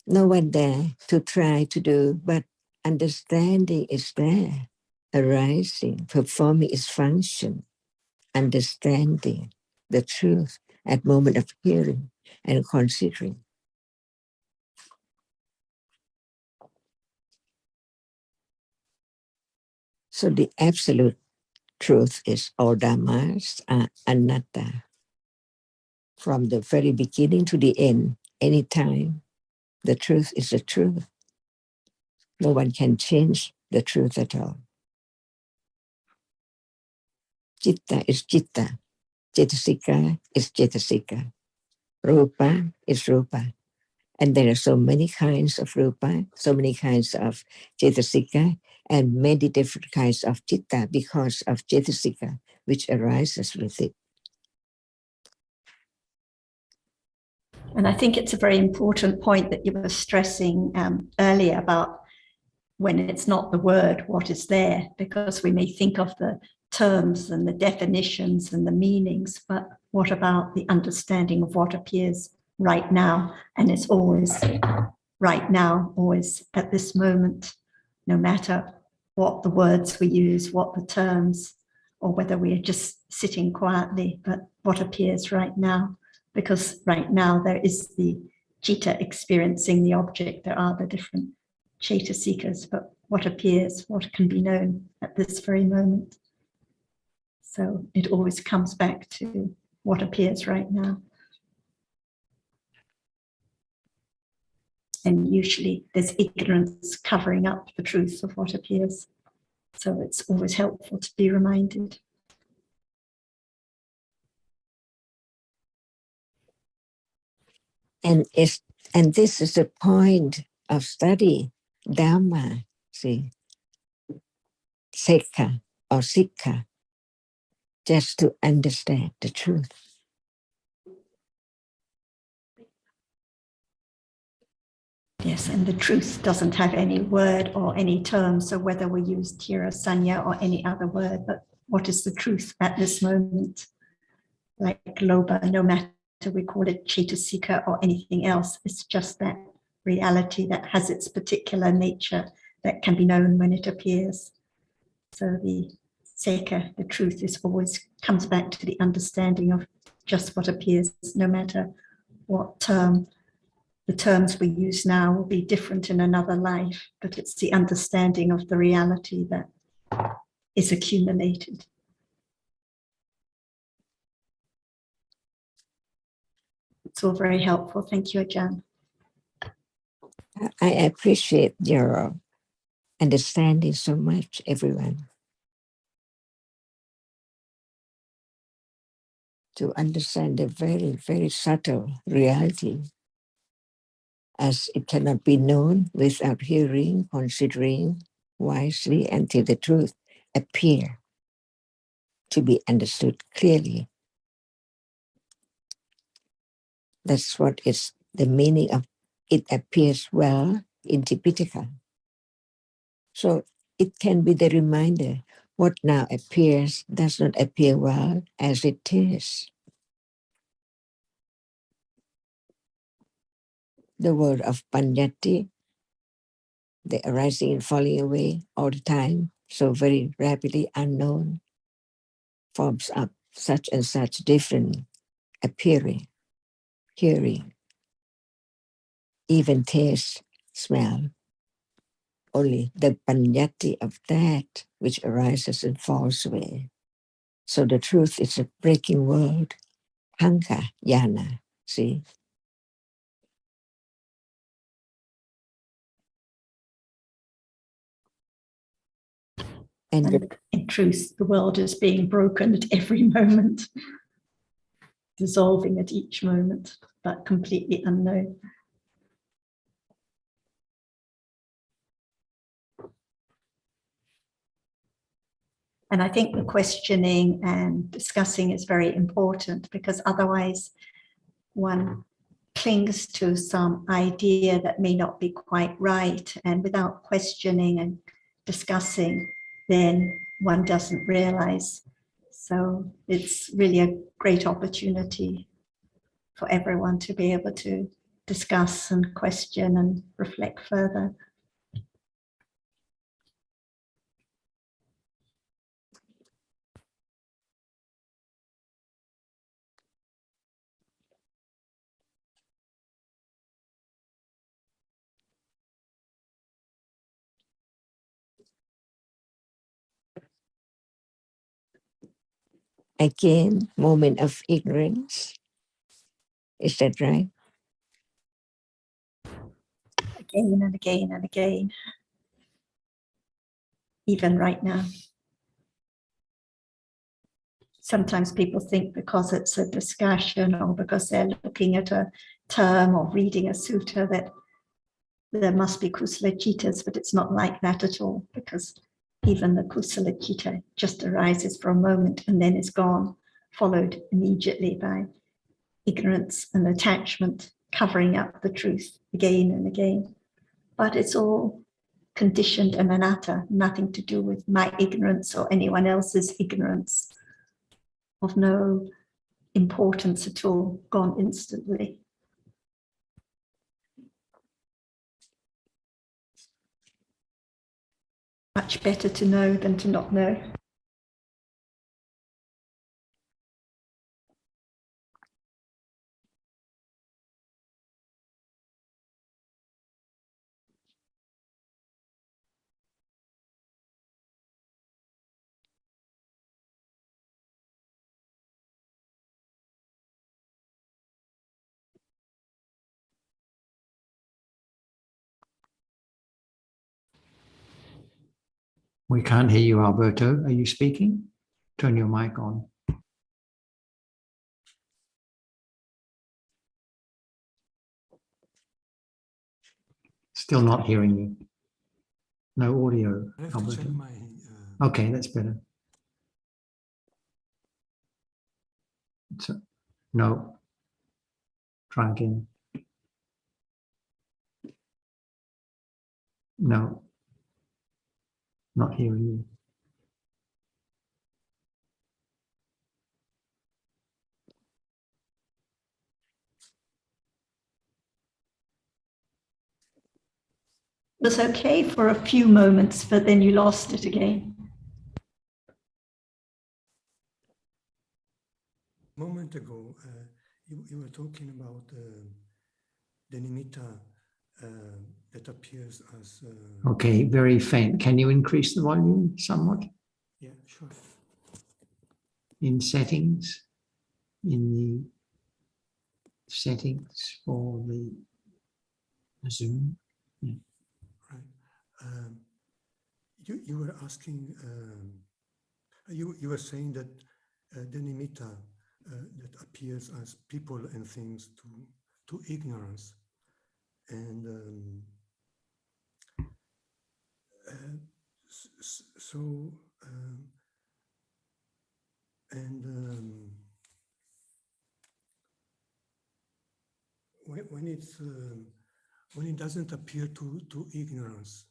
Speaker 5: no one there to try to do, but understanding is there, arising, performing its function, understanding the truth at moment of hearing and considering. So the absolute truth is all dhammas are anatta. From the very beginning to the end, anytime, the truth is the truth. No one can change the truth at all. Citta is citta. Cetasika is cetasika. Rupa is rupa. And there are so many kinds of rupa, so many kinds of cetasika, and many different kinds of citta because of cetasika, which arises with it.
Speaker 7: And I think it's a very important point that you were stressing earlier about when it's not the word, what is there, because we may think of the terms and the definitions and the meanings, but what about the understanding of what appears right now? And it's always right now, always at this moment, no matter what the words we use, what the terms, or whether we are just sitting quietly, but what appears right now. Because right now there is the citta experiencing the object, there are the different cetasikas, but what appears, what can be known at this very moment. So it always comes back to what appears right now. And usually there's ignorance covering up the truth of what appears. So it's always helpful to be reminded.
Speaker 5: And this is the point of study, Dhamma, see, Sekha or Sikha, just to understand the truth.
Speaker 7: Yes, and the truth doesn't have any word or any term. So whether we use tira, sanya, or any other word, but what is the truth at this moment? Like loba, no matter we call it cetasika or anything else, it's just that reality that has its particular nature that can be known when it appears. So the seka, the truth, is always comes back to the understanding of just what appears, no matter what term. The terms we use now will be different in another life, but it's the understanding of the reality that is accumulated. It's all very helpful. Thank you, Ajahn.
Speaker 5: I appreciate your understanding so much, everyone. To understand the very, very subtle reality, as it cannot be known without hearing, considering wisely until the truth appear to be understood clearly. That's what is the meaning of it appears well in Tipitaka. So It can be the reminder what now appears does not appear well as it is. The word of Panyati, the arising and falling away all the time, so very rapidly unknown, forms up such and such different appearing, hearing, even taste, smell. Only the Panyati of that which arises and falls away. So the truth is a breaking world, Hanka Yana, see? And
Speaker 7: And in truth, the world is being broken at every moment, dissolving at each moment, but completely unknown. And I think the questioning and discussing is very important, because otherwise one clings to some idea that may not be quite right. And without questioning and discussing, then one doesn't realize. So it's really a great opportunity for everyone to be able to discuss and question and reflect further.
Speaker 5: again, moment of ignorance. Is that right?
Speaker 7: Again and again and again, even right now. Sometimes people think because it's a discussion or because they're looking at a term or reading a sutta that there must be kusala citas, but it's not like that at all, because even the kusala citta just arises for a moment and then is gone, followed immediately by ignorance and attachment, covering up the truth again and again. But it's all conditioned and anatta, nothing to do with my ignorance or anyone else's ignorance, of no importance at all, gone instantly. Much better to know than to not know.
Speaker 3: We can't hear you, Alberto. Are you speaking? Turn your mic on. Still not hearing you. No audio,
Speaker 2: I have to
Speaker 3: Alberto.
Speaker 2: check my.
Speaker 3: Okay, that's better. So, no. Try again. No. Not hearing you.
Speaker 7: It was okay for a few moments, but then you lost it again.
Speaker 2: A moment ago, you were talking about the nimitta that appears as.
Speaker 3: Okay, very faint. Can you increase the volume somewhat?
Speaker 2: Yeah, sure.
Speaker 3: In settings, in the settings for the Zoom. Yeah.
Speaker 2: Right. You were asking. You were saying that the nimitta that appears as people and things to ignorance, and so when it doesn't appear to ignorance,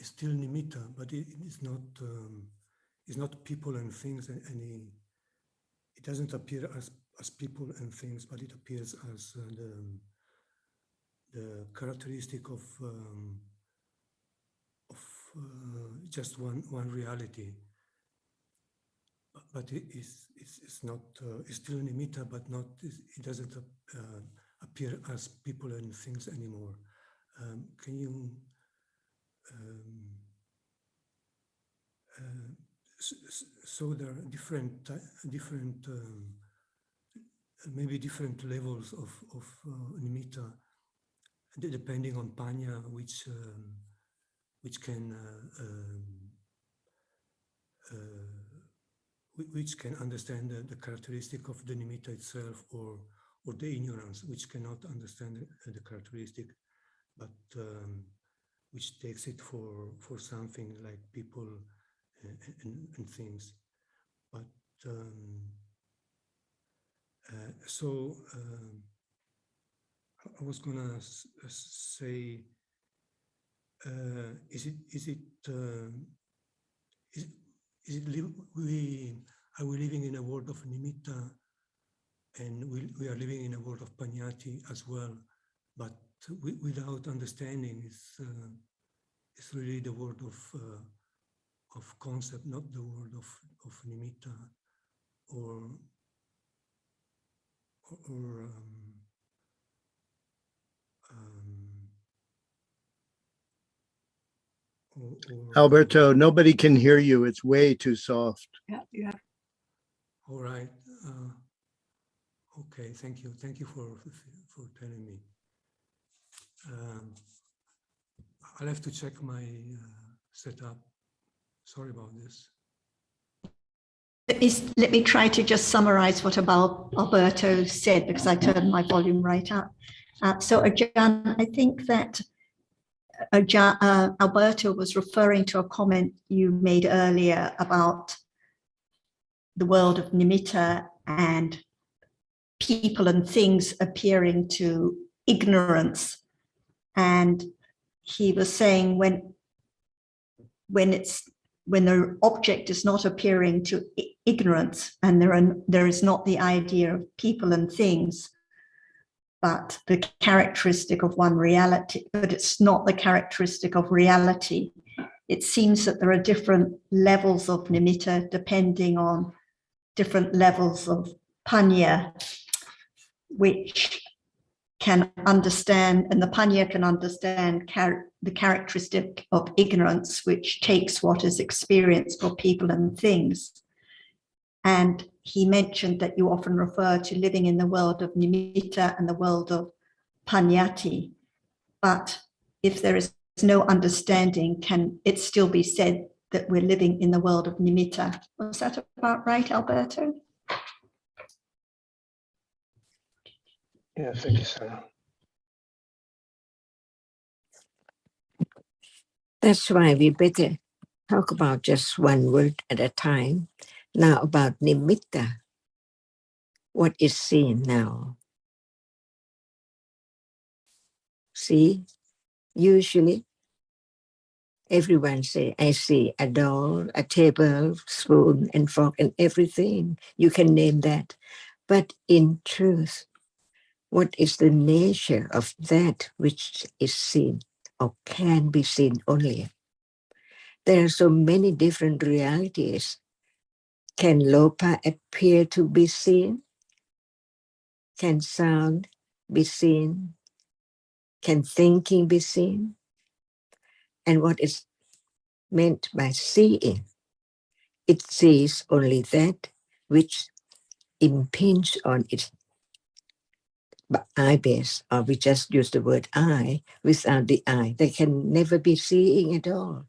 Speaker 2: still nimitta, but it's not people and things, and it doesn't appear as people and things, but it appears as the characteristic of just one reality. But it's not, it's still nimitta, but not, it doesn't appear as people and things anymore. Can you so there are different maybe different levels of nimitta, depending on panya, which can understand the characteristic of the nimitta itself, or the ignorance, which cannot understand the characteristic, but which takes it for something like people and things. But so I was gonna say, are we living in a world of nimitta, and we are living in a world of panyati as well, but without understanding, it's really the world of concept, not the world of nimitta, or
Speaker 4: Alberto, nobody can hear you. It's way too soft.
Speaker 6: Yeah.
Speaker 2: All right. Okay. Thank you. Thank you for telling me. I'll have to check my setup. Sorry about this.
Speaker 7: Let me try to just summarize what Alberto said, because I turned my volume right up. So Ajahn, I think that Alberto was referring to a comment you made earlier about the world of nimitta and people and things appearing to ignorance. And he was saying when the object is not appearing to ignorance, and there is not the idea of people and things, but the characteristic of one reality, but it's not the characteristic of reality. It seems that there are different levels of nimitta depending on different levels of panya, which can understand, and the panya can understand the characteristic of ignorance, which takes what is experienced for people and things. And he mentioned that you often refer to living in the world of nimitta and the world of panyati. But if there is no understanding, can it still be said that we're living in the world of nimitta? Was that about right, Alberto?
Speaker 4: Yeah, thank you, Sarah.
Speaker 5: That's why we better talk about just one word at a time. Now about nimitta. What is seen now? See, usually everyone say, I see a doll, a table, spoon, and fork, and everything. You can name that. But in truth, what is the nature of that which is seen or can be seen only? There are so many different realities. Can lopa appear to be seen? Can sound be seen? Can thinking be seen? And what is meant by seeing? It sees only that which impinge on its eye base, or we just use the word eye without the eye. They can never be seeing at all.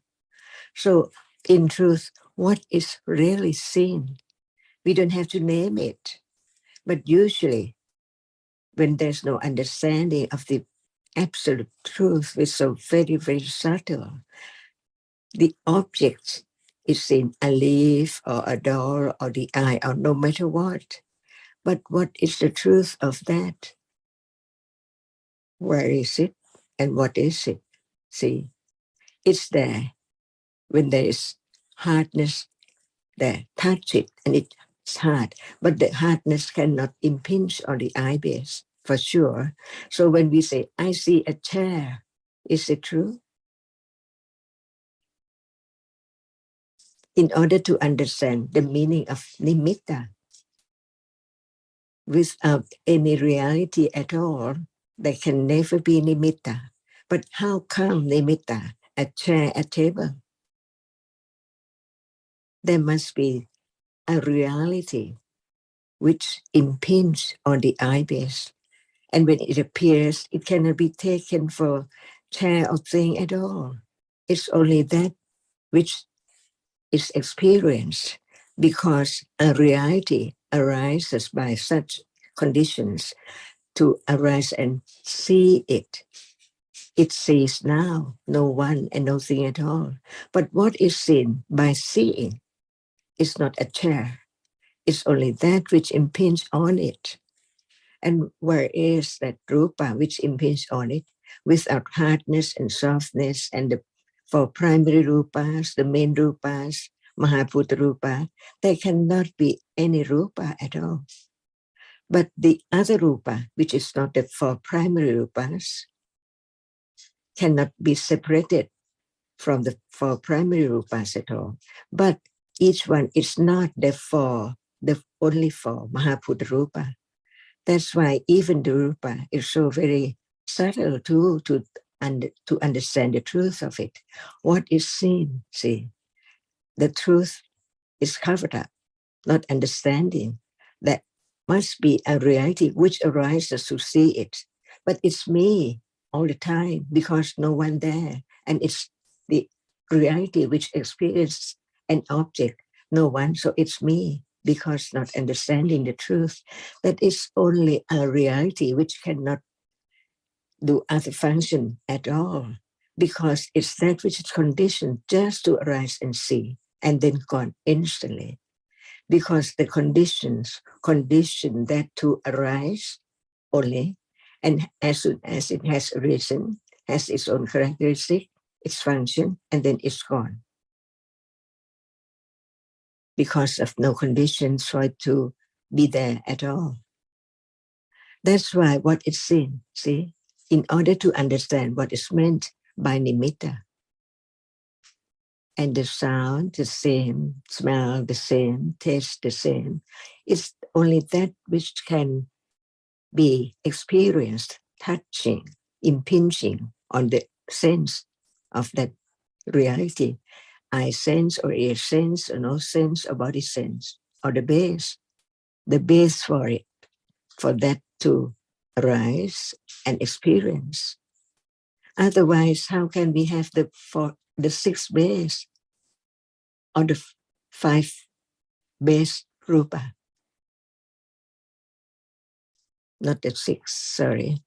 Speaker 5: So in truth, what is really seen? We don't have to name it. But usually, when there's no understanding of the absolute truth, which is so very, very subtle, the object is seen, a leaf or a door or the eye or no matter what. But what is the truth of that? Where is it and what is it? See, it's there. When there is hardness there, touch it and it's hard, but the hardness cannot impinge on the eye base for sure. So when we say, I see a chair, is it true? In order to understand the meaning of nimitta, without any reality at all, there can never be nimitta. But how come nimitta? A chair, a table? There must be a reality which impinges on the eye base. And when it appears, it cannot be taken for chair or thing at all. It's only that which is experienced, because a reality arises by such conditions to arise and see it. It sees now no one and no thing at all. But what is seen by seeing is not a chair. It's only that which impinges on it. And where is that rupa which impinges on it? Without hardness and softness and the four primary rupas, the main rupas, Mahaputta rupa, there cannot be any rupa at all. But the other rupa, which is not the four primary rupas, cannot be separated from the four primary rupas at all. But each one is not the only four Mahaputta rupa. That's why even the rupa is so very subtle too, to understand the truth of it. What is seen, see, the truth is covered up, not understanding. That must be a reality which arises to see it. But it's me all the time because no one there. And it's the reality which experiences an object, no one, so it's me, because not understanding the truth, that is only a reality which cannot do other function at all, because it's that which is conditioned just to arise and see, and then gone instantly. Because the conditions condition that to arise only, and as soon as it has arisen, has its own characteristic, its function, and then it's gone. Because of no conditions for it to be there at all. That's why what is seen, see, in order to understand what is meant by nimitta, and the sound the same, smell the same, taste the same, it's only that which can be experienced, touching, impinging on the sense of that reality. Eye sense or ear sense or nose sense or body sense, or the base for it, for that to arise and experience. Otherwise, how can we have the six base or the five base rupa? Not the six, sorry.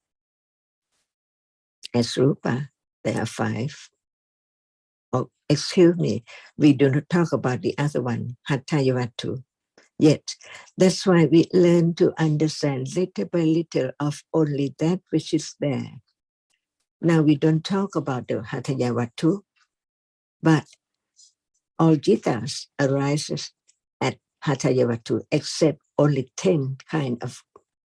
Speaker 5: As rupa, there are five. Oh, excuse me, we do not talk about the other one, Hatayavatu, yet. That's why we learn to understand little by little of only that which is there. Now we don't talk about the Hatayavatu, but all jittas arises at Hatayavatu, except only 10 kind of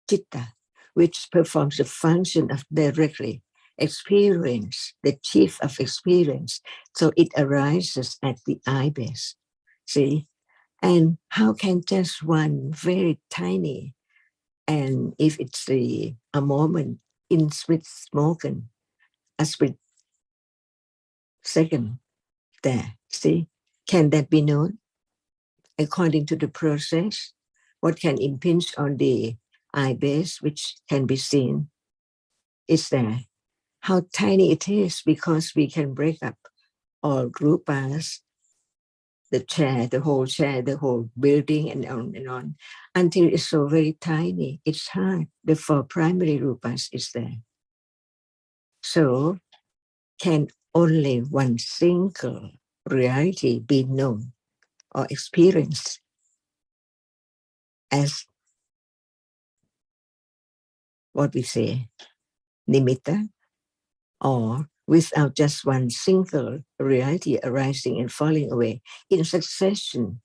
Speaker 5: citta, which performs the function of directly experience, the chief of experience. So it arises at the eye base. See? And how can just one very tiny, and if it's a moment in split smoken, a split second there, see? Can that be known? According to the process, what can impinge on the eye base, which can be seen, is there. How tiny it is, because we can break up all rupas, the chair, the whole building, and on, until it's so very tiny. It's hard. The four primary rupas is there. So can only one single reality be known or experienced as what we say, nimitta, or without just one single reality arising and falling away in succession,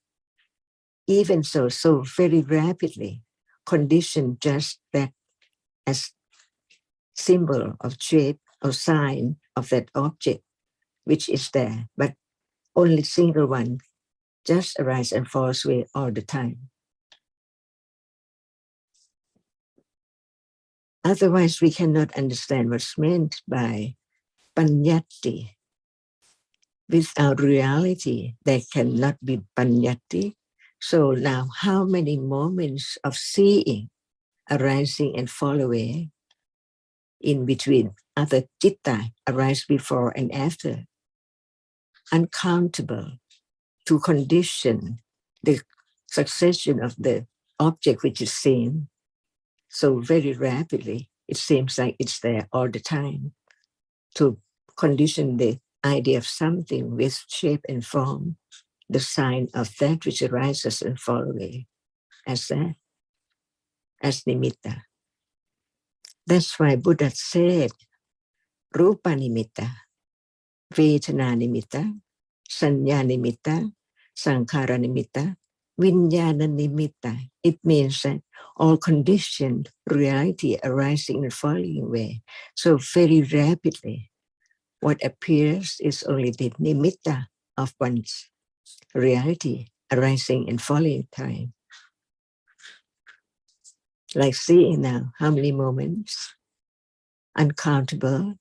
Speaker 5: even so very rapidly, condition just that as symbol of shape or sign of that object which is there, but only single one just arise and falls away all the time. Otherwise, we cannot understand what's meant by panyati. Without reality, there cannot be panyati. So now, how many moments of seeing arising and fall away in between other citta arise before and after? Uncountable to condition the succession of the object which is seen. So very rapidly, it seems like it's there all the time to condition the idea of something with shape and form, the sign of that which arises and falls away as that, as nimitta. That's why Buddha said, Rupa nimitta, Vedana nimitta, Sanya nimitta, Sankhara nimitta, Vijnana nimitta. It means that all conditioned reality arising and falling away. So very rapidly, what appears is only the nimitta of one's reality arising and falling time. Like seeing now, how many moments? Uncountable,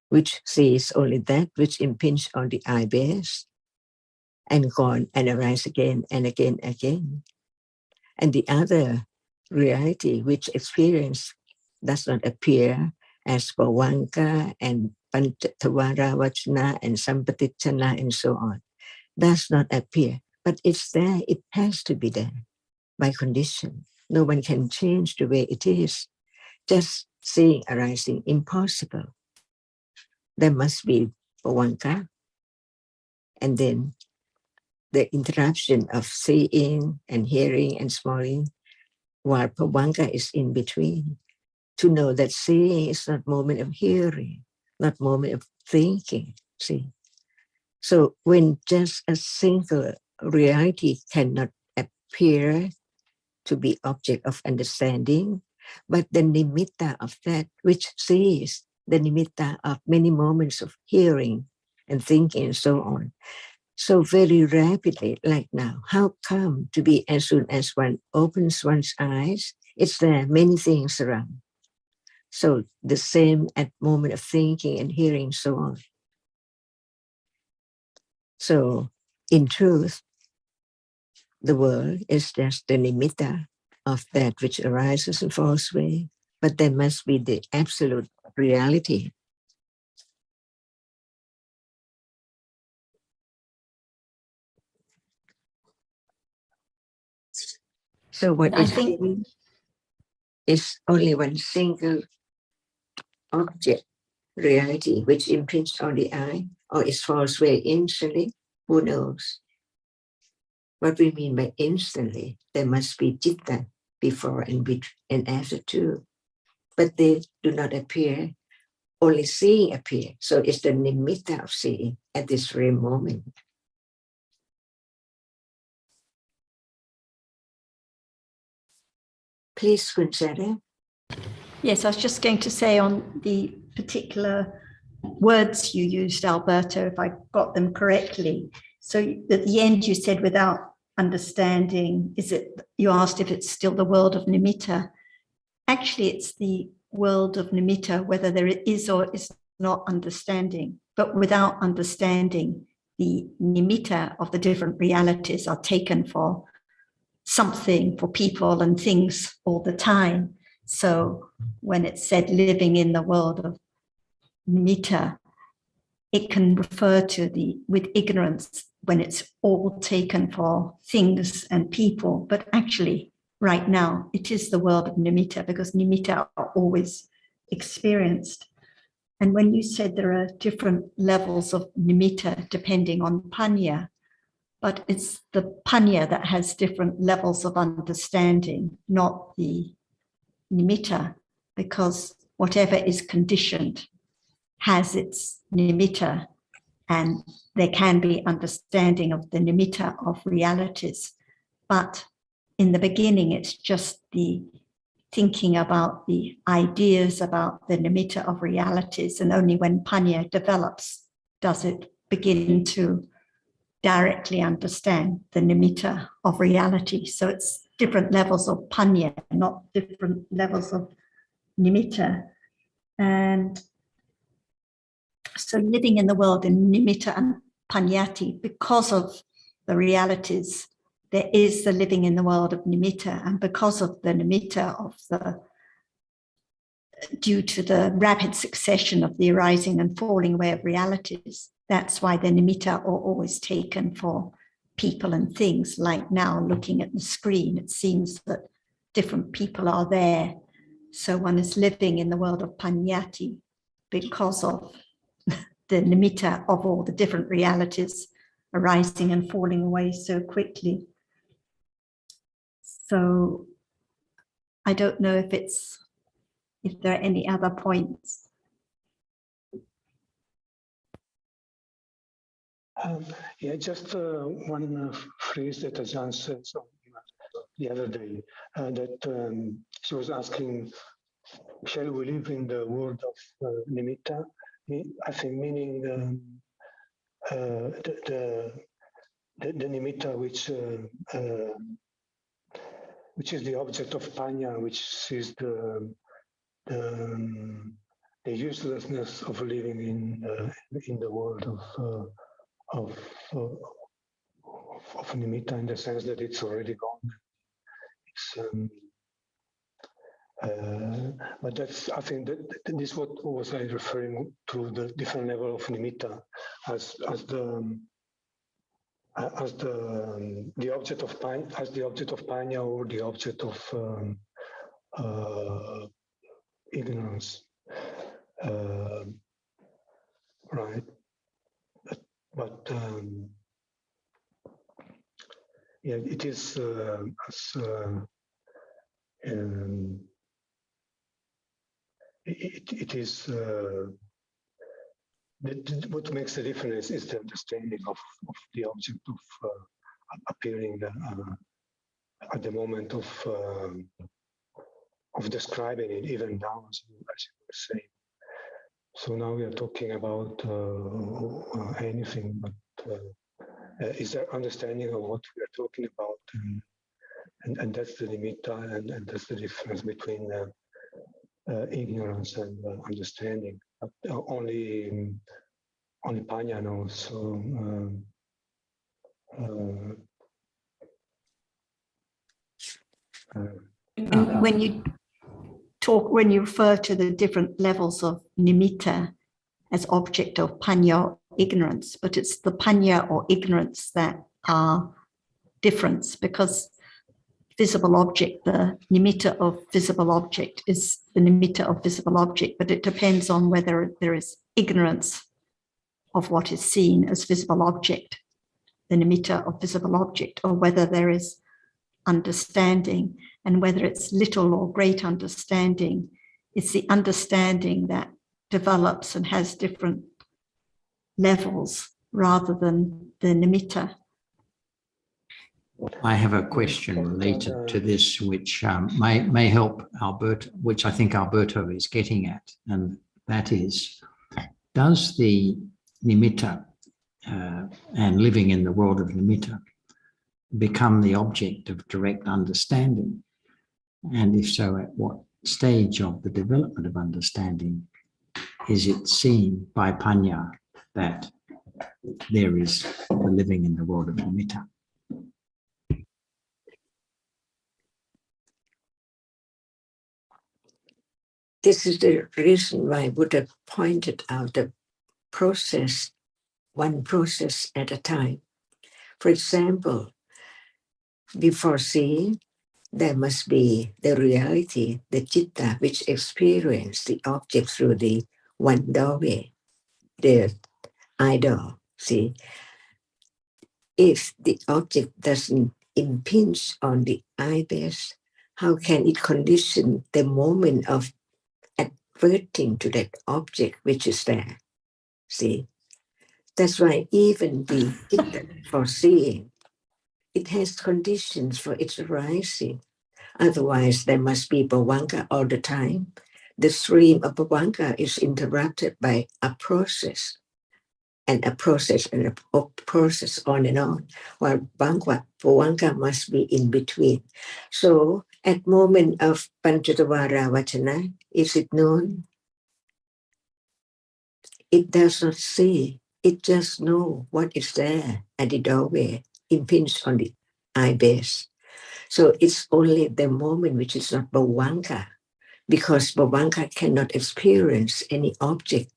Speaker 5: which sees only that which impinges on the eye base and gone and arise again and again, again. And the other reality which experience does not appear as Bhavanka and Pantatavara Vachana and Sampatichana and so on, does not appear, but it's there, it has to be there by condition. No one can change the way it is. Just seeing arising, impossible. There must be Bhavanka, and then the interruption of seeing and hearing and smelling, while Bhavanka is in between. To know that seeing is not moment of hearing, not moment of thinking, see. So when just a single reality cannot appear to be object of understanding, but the nimitta of that which sees, the nimitta of many moments of hearing and thinking and so on. So very rapidly, like now, how come to be as soon as one opens one's eyes, it's there, many things around. So the same at moment of thinking and hearing, so on. So in truth, the world is just the nimitta of that which arises and falls away, but there must be the absolute reality. So what
Speaker 7: I
Speaker 5: is
Speaker 7: think
Speaker 5: seen is only one single object, reality, which imprints on the eye, or it falls away instantly, who knows? What we mean by instantly, there must be citta before and after too. But they do not appear, only seeing appear. So it's the nimitta of seeing at this very moment. Please consider.
Speaker 7: Yes, I was just going to say on the particular words you used, Alberto, if I got them correctly. So at the end you said without understanding, you asked if it's still the world of nimitta. Actually, it's the world of nimitta, whether there is or is not understanding. But without understanding, the nimitta of the different realities are taken for something, for people and things all the time. So when it's said living in the world of nimitta, it can refer to with ignorance when it's all taken for things and people. But actually, right now, it is the world of nimitta, because nimitta are always experienced. And when you said there are different levels of nimitta depending on panya, but it's the panya that has different levels of understanding, not the nimitta, because whatever is conditioned has its nimitta, and there can be understanding of the nimitta of realities. But in the beginning, it's just the thinking about the ideas about the nimitta of realities, and only when panya develops does it begin to directly understand the nimitta of reality. So it's different levels of panya, not different levels of nimitta. And so living in the world in nimitta and panyati, because of the realities, there is the living in the world of nimitta, and because of the nimitta of the, due to the rapid succession of the arising and falling away of realities, that's why the nimitta are always taken for people and things. Like now, looking at the screen, it seems that different people are there. So one is living in the world of panyati because of the nimitta of all the different realities arising and falling away so quickly. So I don't know if there are any other points.
Speaker 11: Yeah, just one phrase that Ajahn said the other day, that she was asking, shall we live in the world of nimitta? I think meaning the nimitta which is the object of panya, which is the uselessness of living in the world of nimitta, in the sense that it's already gone. But that's, I think that this what was I referring to, the different level of nimitta as the object of panya, or the object of ignorance, right? But yeah, it is it is what makes the difference is the understanding of the object of appearing at the moment of describing it, even now, as you were saying. So now we are talking about anything, but is there understanding of what we are talking about? And that's the nimitta, and that's the difference between ignorance and understanding. But only panya knows. So
Speaker 7: when you refer to the different levels of nimitta as object of panya or ignorance, but it's the panya or ignorance that are difference, because visible object, the nimitta of visible object is the nimitta of visible object, but it depends on whether there is ignorance of what is seen as visible object, the nimitta of visible object, or whether there is understanding, and whether it's little or great understanding. It's the understanding that develops and has different levels rather than the nimitta.
Speaker 3: I have a question related to this, which may help Alberto, which I think Alberto is getting at, and that is, does the nimitta and living in the world of nimitta become the object of direct understanding? And if so, at what stage of the development of understanding is it seen by panya that there is the living in the world of nimitta?
Speaker 5: This is the reason why Buddha pointed out the process, one process at a time. For example, before seeing, there must be the reality, the citta, which experience the object through the one doorway, the idol. See, if the object doesn't impinge on the eye base, how can it condition the moment of adverting to that object which is there. See, that's why even the citta for seeing, it has conditions for its arising. Otherwise, there must be bhavanga all the time. The stream of bhavanga is interrupted by a process, and a process and a process on and on, while bhavanga must be in between. So at moment of Panchatavara Vachana, is it known? It does not see, it just know what is there at the doorway, impinged on the eye base. So it's only the moment which is not bhavanga, because bhavanga cannot experience any object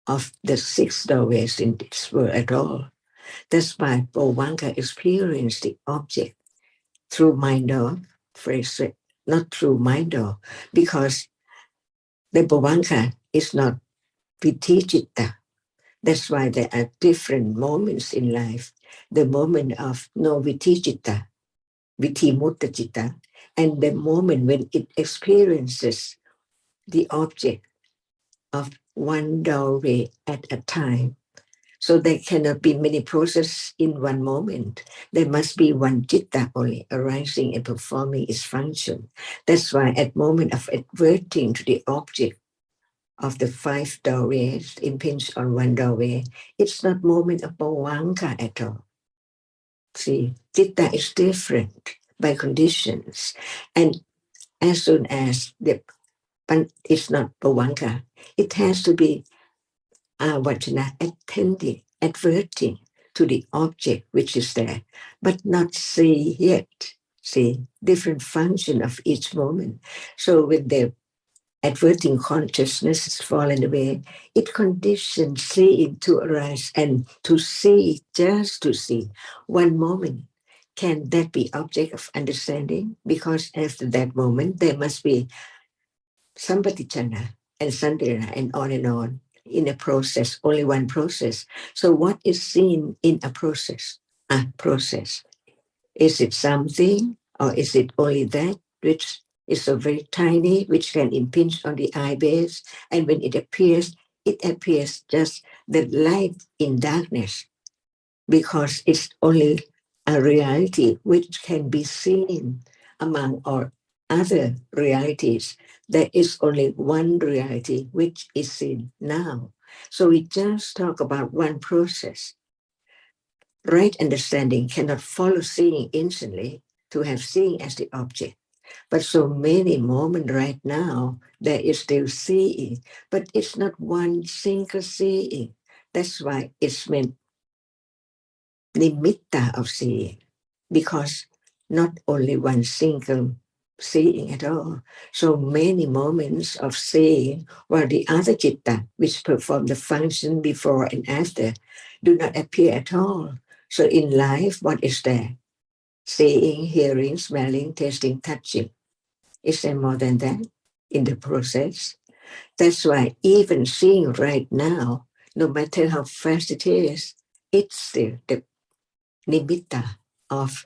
Speaker 5: of the 6 doorways in this world at all. That's why bhavanga experience the object through mind door, not through mind door, because the bhavanga is not viticitta. That's why there are different moments in life. The moment of no viticitta, vitimutta citta, and the moment when it experiences the object of one doorway at a time. So there cannot be many processes in one moment. There must be one citta only arising and performing its function. That's why at moment of adverting to the object of the 5 doorways impinged on one doorway, it's not moment of bhavanga at all. See, citta is different by conditions. And as soon as it's not bhavanga, it has to be vachana, attending, adverting to the object which is there, but not see yet. See, different function of each moment. So when the adverting consciousness is fallen away, it conditions seeing to arise and to see, just to see. One moment, can that be object of understanding? Because after that moment, there must be sampatichana and sandhana and on in a process, only one process. So what is seen in a process? A process. Is it something, or is it only that which is so very tiny, which can impinge on the eye base, and when it appears just the light in darkness, because it's only a reality which can be seen among all other realities. There is only one reality which is seen now. So we just talk about one process. Right understanding cannot follow seeing instantly to have seeing as the object. But so many moments right now, there is still seeing, but it's not one single seeing. That's why it's meant nimitta of seeing, because not only one single seeing at all, so many moments of seeing, while the other citta, which perform the function before and after, do not appear at all. So in life, what is there? Seeing, hearing, smelling, tasting, touching. Is there more than that in the process? That's why even seeing right now, no matter how fast it is, it's still the nimitta of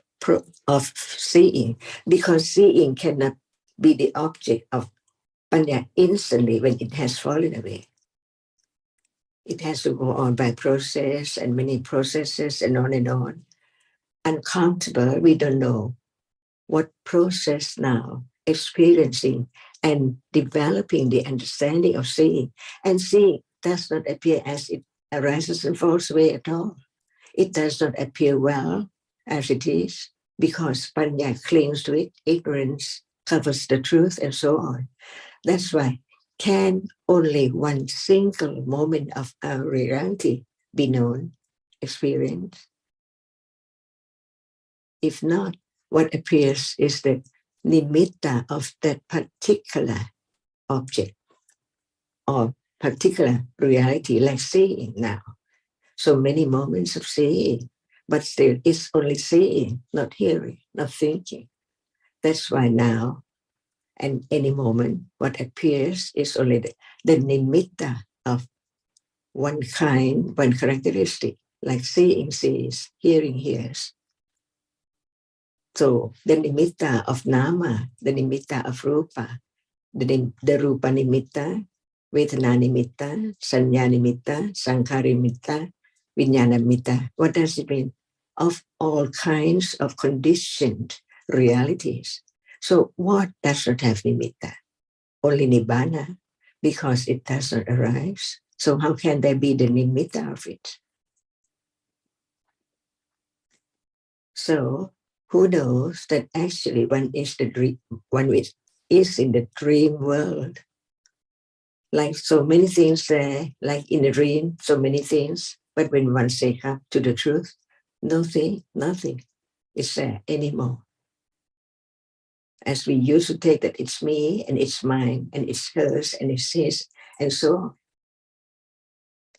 Speaker 5: seeing, because seeing cannot be the object of panya instantly when it has fallen away. It has to go on by process and many processes and on. Uncountable, we don't know what process now, experiencing and developing the understanding of seeing. And seeing does not appear as it arises and falls away at all. It does not appear well as it is, because panya clings to it, ignorance covers the truth, and so on. That's why can only one single moment of our reality be known, experienced? If not, what appears is the nimitta of that particular object or particular reality, like seeing now. So many moments of seeing, but still it's only seeing, not hearing, not thinking. That's why now, and any moment, what appears is only the nimitta of one kind, one characteristic, like seeing sees, hearing hears. So the nimitta of nama, the nimitta of rupa, the rupa nimitta Vedana nimitta, sanya nimitta, sankhara nimitta, vijnana nimitta. What does it mean? Of all kinds of conditioned realities. So what does not have nimitta? Only nibbana, because it does not arise. So how can there be the nimitta of it? So who knows that actually one is the dream, one is in the dream world. Like so many things there, like in a dream, so many things. But when one wakes up to the truth, nothing is there anymore. As we used to take that it's me and it's mine and it's hers and it's his and so on.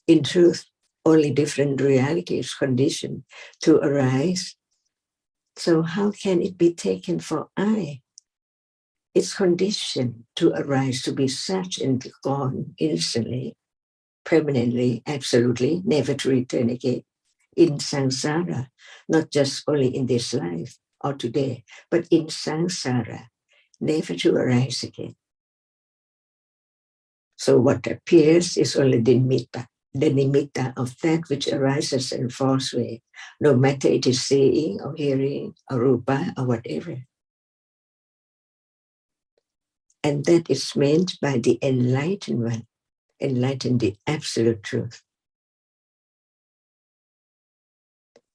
Speaker 5: In truth, only different realities conditioned to arise. So how can it be taken for I? It's conditioned to arise, to be such and gone instantly, permanently, absolutely, never to return again. In samsara, not just only in this life or today, but in samsara, never to arise again. So what appears is only the nimitta of that which arises and falls away, no matter it is seeing or hearing or rupa or whatever. And that is meant by the enlightened one, enlighten the absolute truth.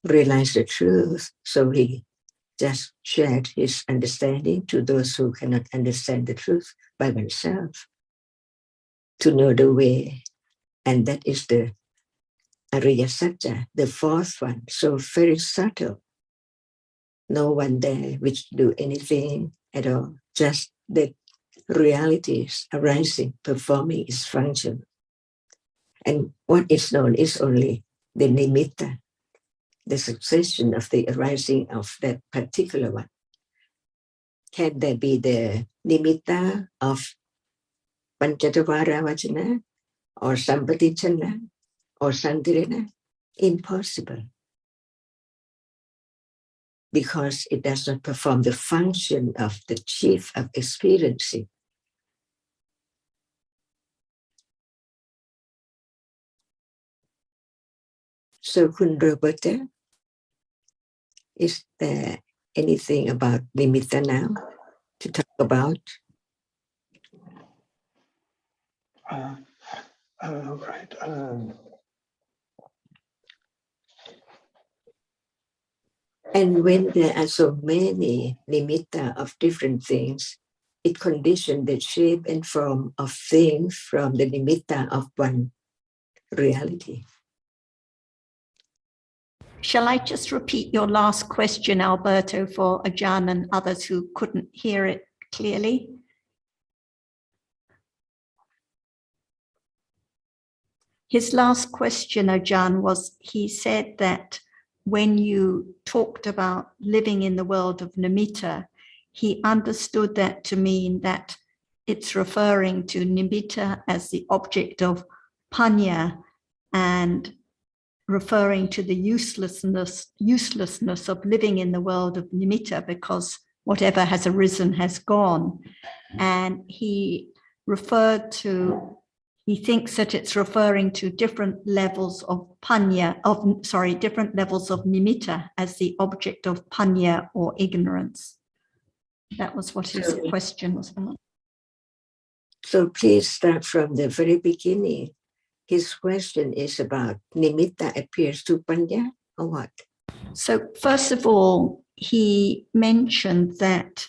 Speaker 5: Realize the truth, so he just shared his understanding to those who cannot understand the truth by themselves, to know the way. And that is the Ariya Satya, the fourth one, so very subtle. No one there which do anything at all, just the realities arising, performing its function. And what is known is only the nimitta, the succession of the arising of that particular one. Can there be the nimitta of Panchatavara Vajana or Sampatichana or Santirana? Impossible. Because it does not perform the function of the chief of experiencing. So, Kun Roberta, is there anything about nimitta now to talk about?
Speaker 11: Right.
Speaker 5: And when there are so many nimitta of different things, it conditions the shape and form of things from the nimitta of one reality.
Speaker 7: Shall I just repeat your last question, Alberto, for Ajahn and others who couldn't hear it clearly? His last question, Ajahn, was he said that when you talked about living in the world of nimitta, he understood that to mean that it's referring to nimitta as the object of panya and referring to the uselessness of living in the world of nimitta because whatever has arisen has gone. And he referred to, he thinks that it's referring to different levels of panya, different levels of nimitta as the object of panya or ignorance. That was what his question was about.
Speaker 5: So please start from the very beginning. His question is about nimitta appears to panya or what?
Speaker 7: So first of all, he mentioned that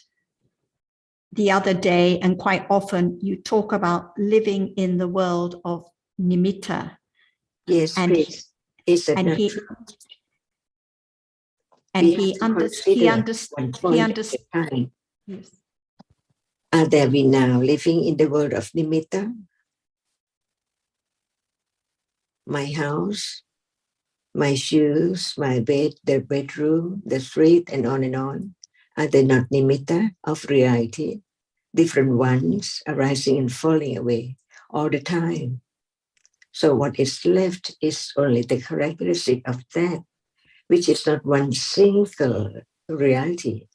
Speaker 7: the other day, and quite often, you talk about living in the world of nimitta.
Speaker 5: Yes,
Speaker 7: and
Speaker 5: please. Is that not true?
Speaker 7: And he understood. Yes.
Speaker 5: Are there we now living in the world of nimitta? My house, my shoes, my bed, the bedroom, the street, and on. Are they not nimitta of reality? Different ones arising and falling away all the time. So what is left is only the characteristic of that, which is not one single reality,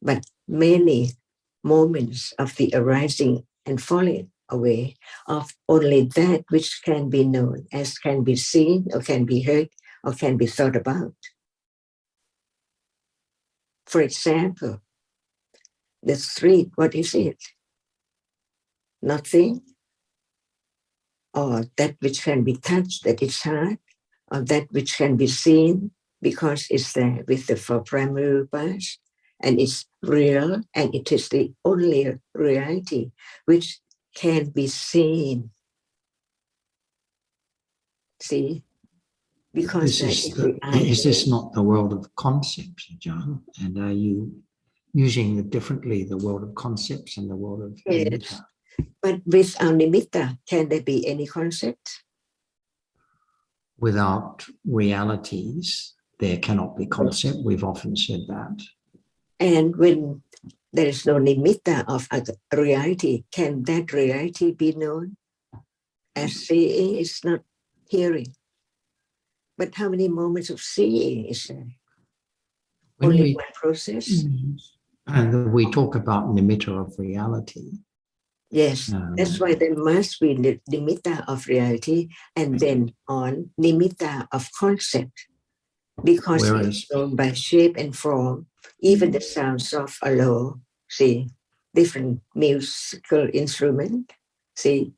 Speaker 5: but many moments of the arising and falling away of only that which can be known, as can be seen or can be heard or can be thought about. For example, the street, what is it? Nothing? Or that which can be touched, that is hard, or that which can be seen because it's there with the four primary rupas, and it's real, and it is the only reality which can be seen. See? Because
Speaker 3: is this not the world of concepts, John? And are you using differently the world of concepts and the world of nimitta?
Speaker 5: But without nimitta, can there be any concept?
Speaker 3: Without realities, there cannot be concept. We've often said that.
Speaker 5: And when there is no nimitta of a reality, can that reality be known? As seeing is not hearing. But how many moments of seeing is there? Only one process?
Speaker 3: And we talk about nimitta of reality.
Speaker 5: Yes, that's why there must be the nimitta of reality and then on nimitta of concept. Because it's known by shape and form, even the sounds of a law, see, different musical instrument, see,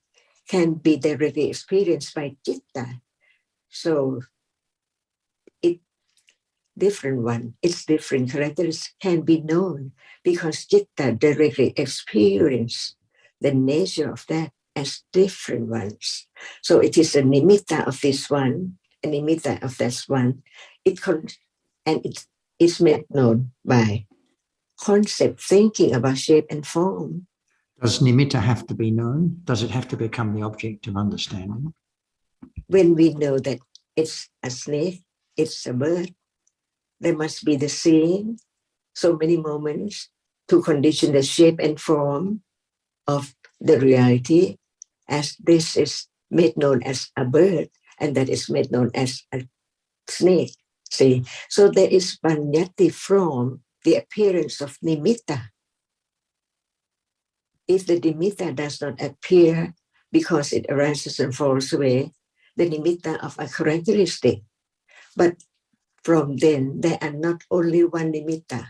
Speaker 5: can be directly experienced by citta. So different one, its different characteristics can be known because citta directly experience the nature of that as different ones. So it is a nimitta of this one, a nimitta of that one. It is made known by concept, thinking about shape and form.
Speaker 3: Does nimitta have to be known? Does it have to become the object of understanding?
Speaker 5: When we know that it's a snake, it's a bird, there must be the seeing, so many moments to condition the shape and form of the reality, as this is made known as a bird and that is made known as a snake. See, so there is panyati from the appearance of nimitta. If the nimitta does not appear because it arises and falls away, the nimitta of a characteristic. But from then, there are not only one nimitta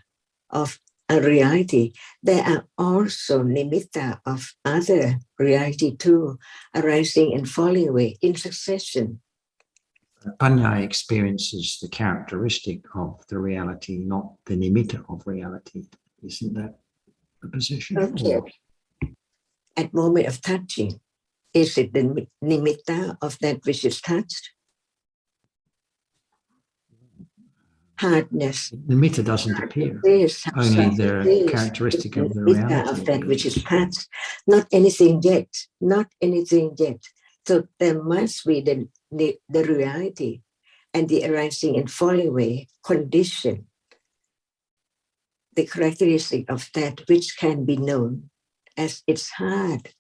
Speaker 5: of a reality, there are also nimitta of other reality too, arising and falling away in succession.
Speaker 3: Panya experiences the characteristic of the reality, not the nimitta of reality. Isn't that the position?
Speaker 5: Okay. At moment of touching, is it the nimitta of that which is touched? Hardness.
Speaker 3: The nimitta doesn't appear. Only the characteristic of the reality.
Speaker 5: Of that which is touched, not anything yet, not anything yet. So there must be the reality and the arising and falling away condition, the characteristic of that which can be known as it's hard.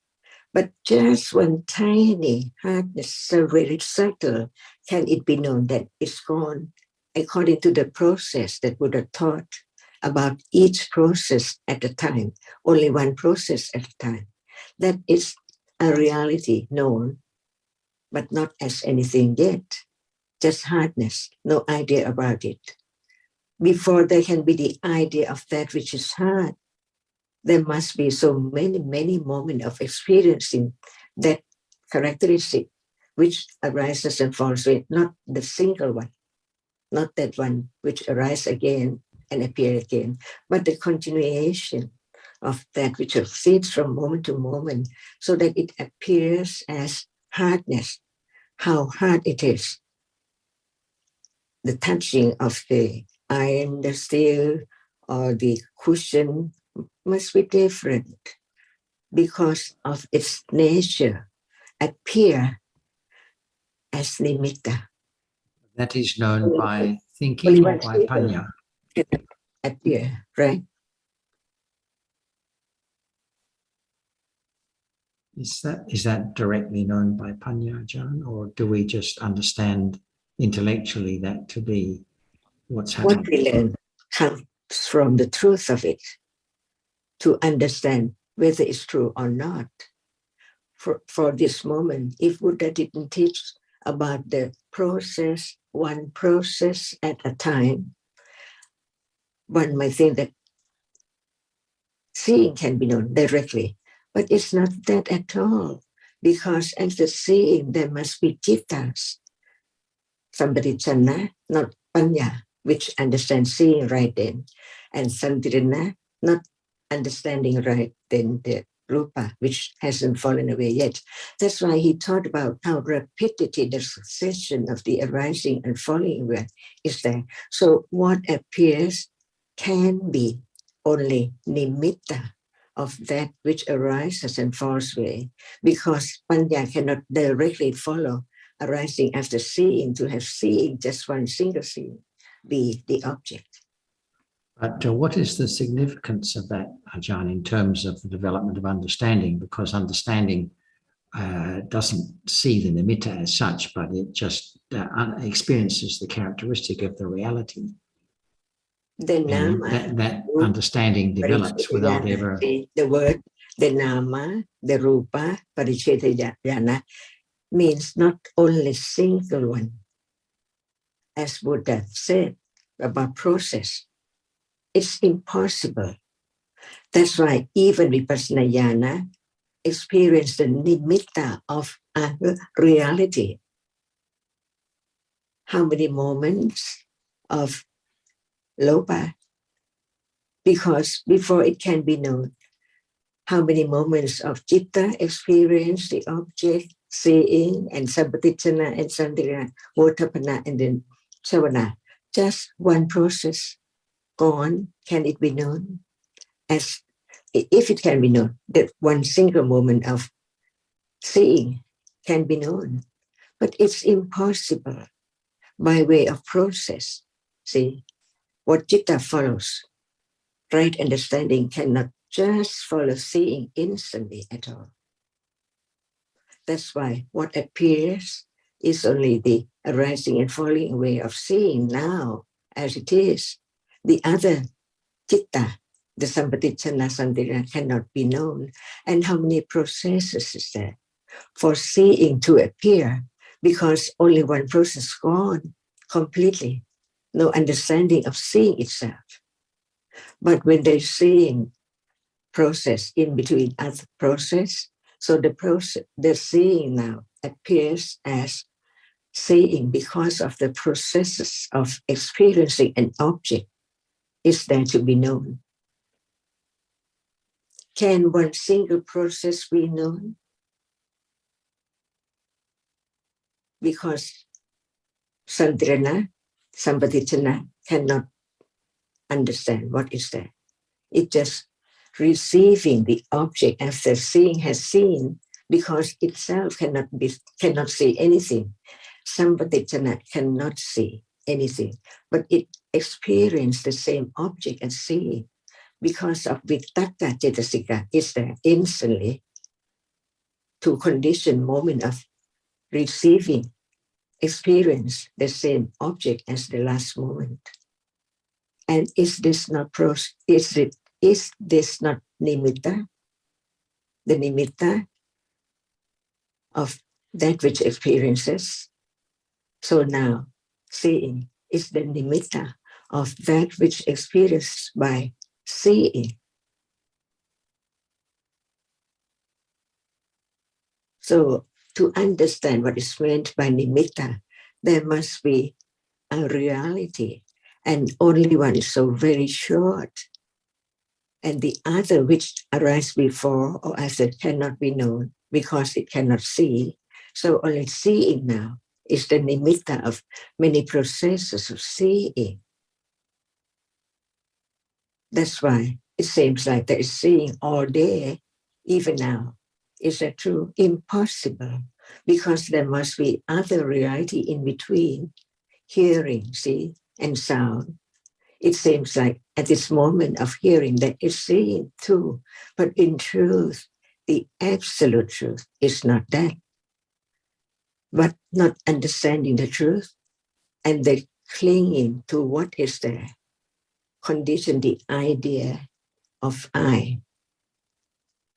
Speaker 5: But just one tiny hardness, so very subtle, can it be known that it's gone according to the process that Buddha taught about each process at a time, only one process at a time. That is a reality known, but not as anything yet, just hardness, no idea about it. Before there can be the idea of that which is hard, there must be so many, many moments of experiencing that characteristic which arises and falls away, not the single one, not that one which arises again and appear again, but the continuation of that which proceeds from moment to moment so that it appears as hardness, how hard it is. The touching of the iron, the steel, or the cushion must be different because of its nature, appear as nimitta.
Speaker 3: That is known by thinking or by panya.
Speaker 5: Appear, right?
Speaker 3: Is that directly known by panya, John, or do we just understand intellectually that to be what's happening?
Speaker 5: What we learn comes from the truth of it to understand whether it's true or not. for this moment, if Buddha didn't teach about the process, one process at a time, one might think that seeing can be known directly, but it's not that at all, because after seeing, there must be jittas, sampadichana, not panya, which understands seeing right then, and santirana, not understanding right then the rupa, which hasn't fallen away yet. That's why he taught about how repetitive the succession of the arising and falling away is there. So what appears can be only nimitta of that which arises and falls away, because panya cannot directly follow arising after seeing to have seeing just one single seeing be the object.
Speaker 3: But what is the significance of that, Ajahn, in terms of the development of understanding? Because understanding doesn't see the nimitta as such, but it just experiences the characteristic of the reality.
Speaker 5: The nama,
Speaker 3: that understanding develops without ever.
Speaker 5: The word, the nama, the rupa, parichetayana, means not only single one, as Buddha said about process. It's impossible. That's why even Vipassana experience the nimitta of reality. How many moments of lopa? Because before it can be known, how many moments of citta experience the object, seeing, and sampadichana, and sandhirana, votapana, and then savana. Just one process gone, can it be known? As if it can be known, that one single moment of seeing can be known, but it's impossible by way of process. See, what citta follows, right understanding cannot just follow seeing instantly at all. That's why what appears is only the arising and falling away of seeing now as it is. The other citta, the sampadichana sandhirana, cannot be known. And how many processes is there for seeing to appear? Because only one process gone completely. No understanding of seeing itself. But when they're seeing process in between other process, so the seeing now appears as seeing because of the processes of experiencing an object is there to be known. Can one single process be known? Because sandhirana, sampadichana cannot understand what is there. It just receiving the object after seeing has seen, because itself cannot see anything. Sampadichana cannot see anything, but it experiences the same object as seeing. Because of vitakka cetasika is there instantly to condition moment of receiving, experience the same object as the last moment. And is this not is this not nimitta? The nimitta of that which experiences. So now seeing is the nimitta of that which experienced by seeing. So to understand what is meant by nimitta, there must be a reality, and only one is so very short. And the other which arises before or after cannot be known because it cannot see. So only seeing now is the nimitta of many processes of seeing. That's why it seems like there is seeing all day, even now. Is that true? Impossible, because there must be other reality in between, hearing, see, and sound. It seems like at this moment of hearing that is seeing too, but in truth, the absolute truth is not that. But not understanding the truth and the clinging to what is there, condition the idea of I.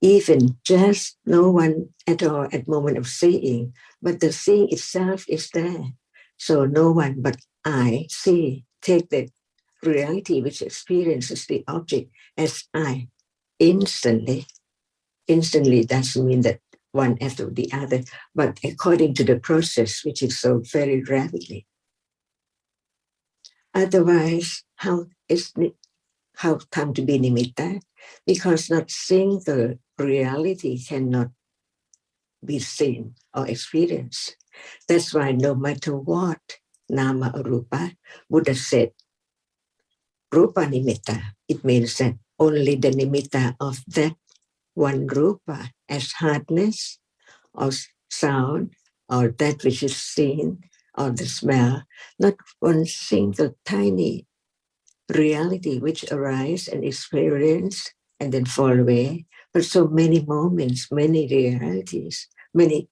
Speaker 5: even just no one at all at moment of seeing, but the seeing itself is there. So no one but I see, take the reality which experiences the object as I instantly. Instantly doesn't mean that one after the other, but according to the process, which is so very rapidly. Otherwise, how come to be nimitta? Because not seeing the reality cannot be seen or experienced. That's why no matter what, nama or rupa, Buddha said, rupa nimitta. It means that only the nimitta of that one rupa as hardness or sound or that which is seen or the smell, not one single tiny reality which arise and experience and then fall away, but so many moments, many realities, many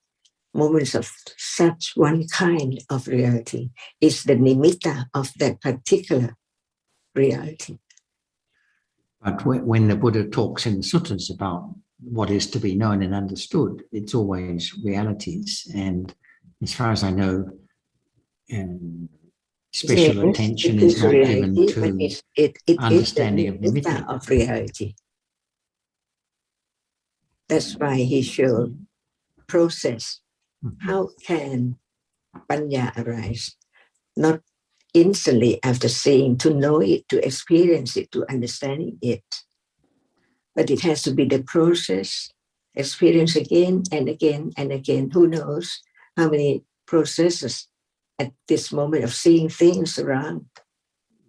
Speaker 5: moments of such one kind of reality is the nimitta of that particular reality.
Speaker 3: But when the Buddha talks in the suttas about what is to be known and understood, it's always realities. And as far as I know, special attention is not given to understanding of nimitta.
Speaker 5: Of reality. That's why he showed process. How can panya arise? Not instantly after seeing, to know it, to experience it, to understanding it. But it has to be the process, experience again and again and again. Who knows how many processes at this moment of seeing things around.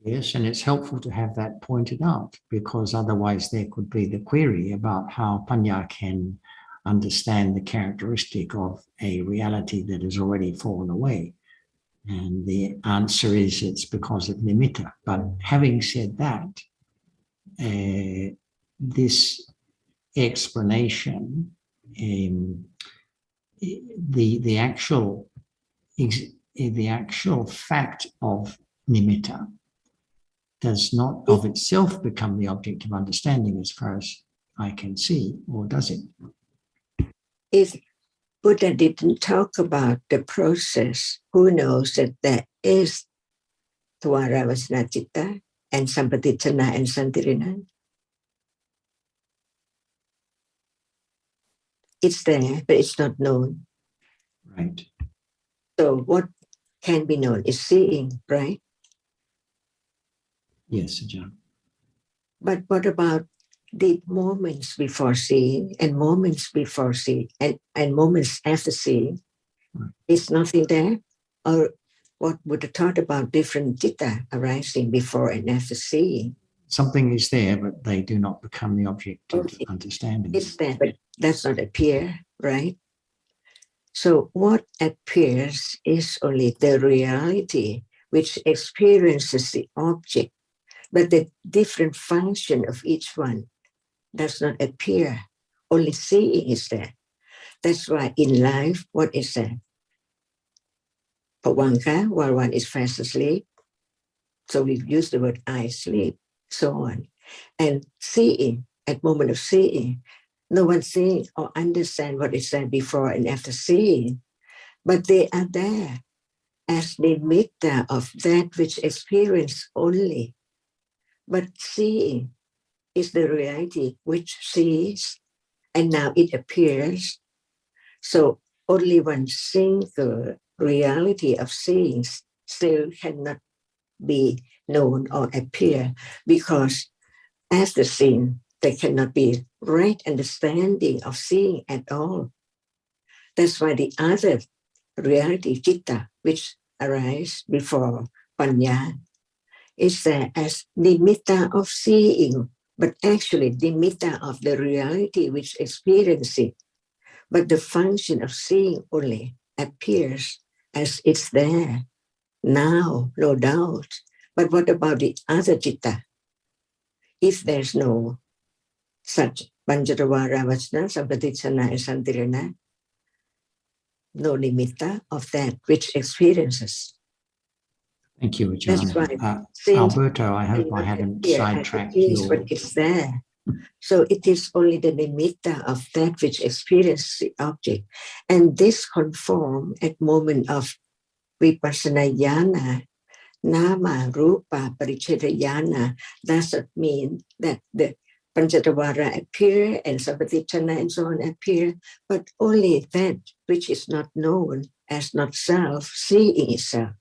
Speaker 3: Yes, and it's helpful to have that pointed out, because otherwise there could be the query about how panya can understand the characteristic of a reality that has already fallen away. And the answer is it's because of nimitta. But having said that, this explanation, the actual fact of nimitta does not of itself become the object of understanding as far as I can see, or does it?
Speaker 5: If Buddha didn't talk about the process, who knows that there is Tvaravasana citta and Sampatichana and Santirina? It's there, but it's not known.
Speaker 3: Right.
Speaker 5: So what can be known is seeing, right?
Speaker 3: Yes, Ajahn.
Speaker 5: But what about the moments before seeing and moments before seeing and moments after seeing?
Speaker 3: Right.
Speaker 5: Is nothing there? Or what would have taught about different citta arising before and after seeing?
Speaker 3: Something is there, but they do not become the object of understanding.
Speaker 5: It's there, but does not appear, right? So what appears is only the reality which experiences the object, but the different function of each one does not appear. Only seeing is there. That's why in life, what is there? Pawanka, while one is fast asleep. So we use the word I sleep, so on. And seeing, at moment of seeing, no one seeing or understand what is there before and after seeing, but they are there as the nimitta of that which experience only. But seeing is the reality which sees, and now it appears. So only one single reality of seeing still cannot be known or appear, because after seeing, there cannot be right understanding of seeing at all. That's why the other reality, citta, which arise before panya, is there as nimitta of seeing, but actually nimitta of the reality which experiences it. But the function of seeing only appears as it's there now, no doubt. But what about the other citta? If there's no such Pancaravara Vajna, Sampatichana, and Santirana, no nimitta of that which experiences.
Speaker 3: Thank you, Ajahn.
Speaker 5: That's why
Speaker 3: Alberto, I hope I haven't sidetracked
Speaker 5: your...
Speaker 3: your...
Speaker 5: But it's there. So it is only the nimitta of that which experiences the object. And this conform at moment of vipassana jnana, nama, rupa, paricheta jnana. Does not mean that the Panchatavara appear and Sampatichana and so on appear, but only that which is not known as not self, seeing itself,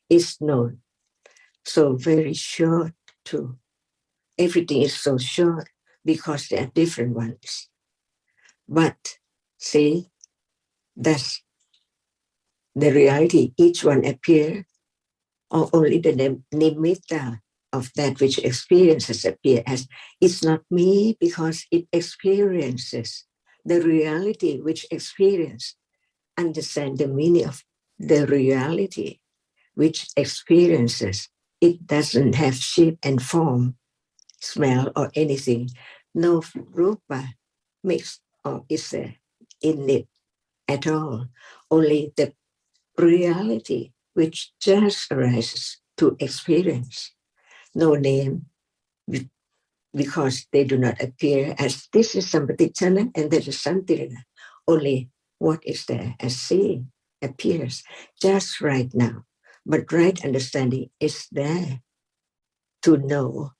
Speaker 5: is known. So very short too. Everything is so short because they are different ones. But see, that's the reality. Each one appear, or only the nimitta of that which experiences appear as it's not me because it experiences the reality which experience. Understand the meaning of the reality which experiences. It doesn't have shape and form, smell or anything. No rupa mixed or is there in it at all. Only the reality which just arises to experience. No name, because they do not appear as this is Sampatichana and that is Santirana. Only what is there as seeing appears just right now. But right understanding is there to know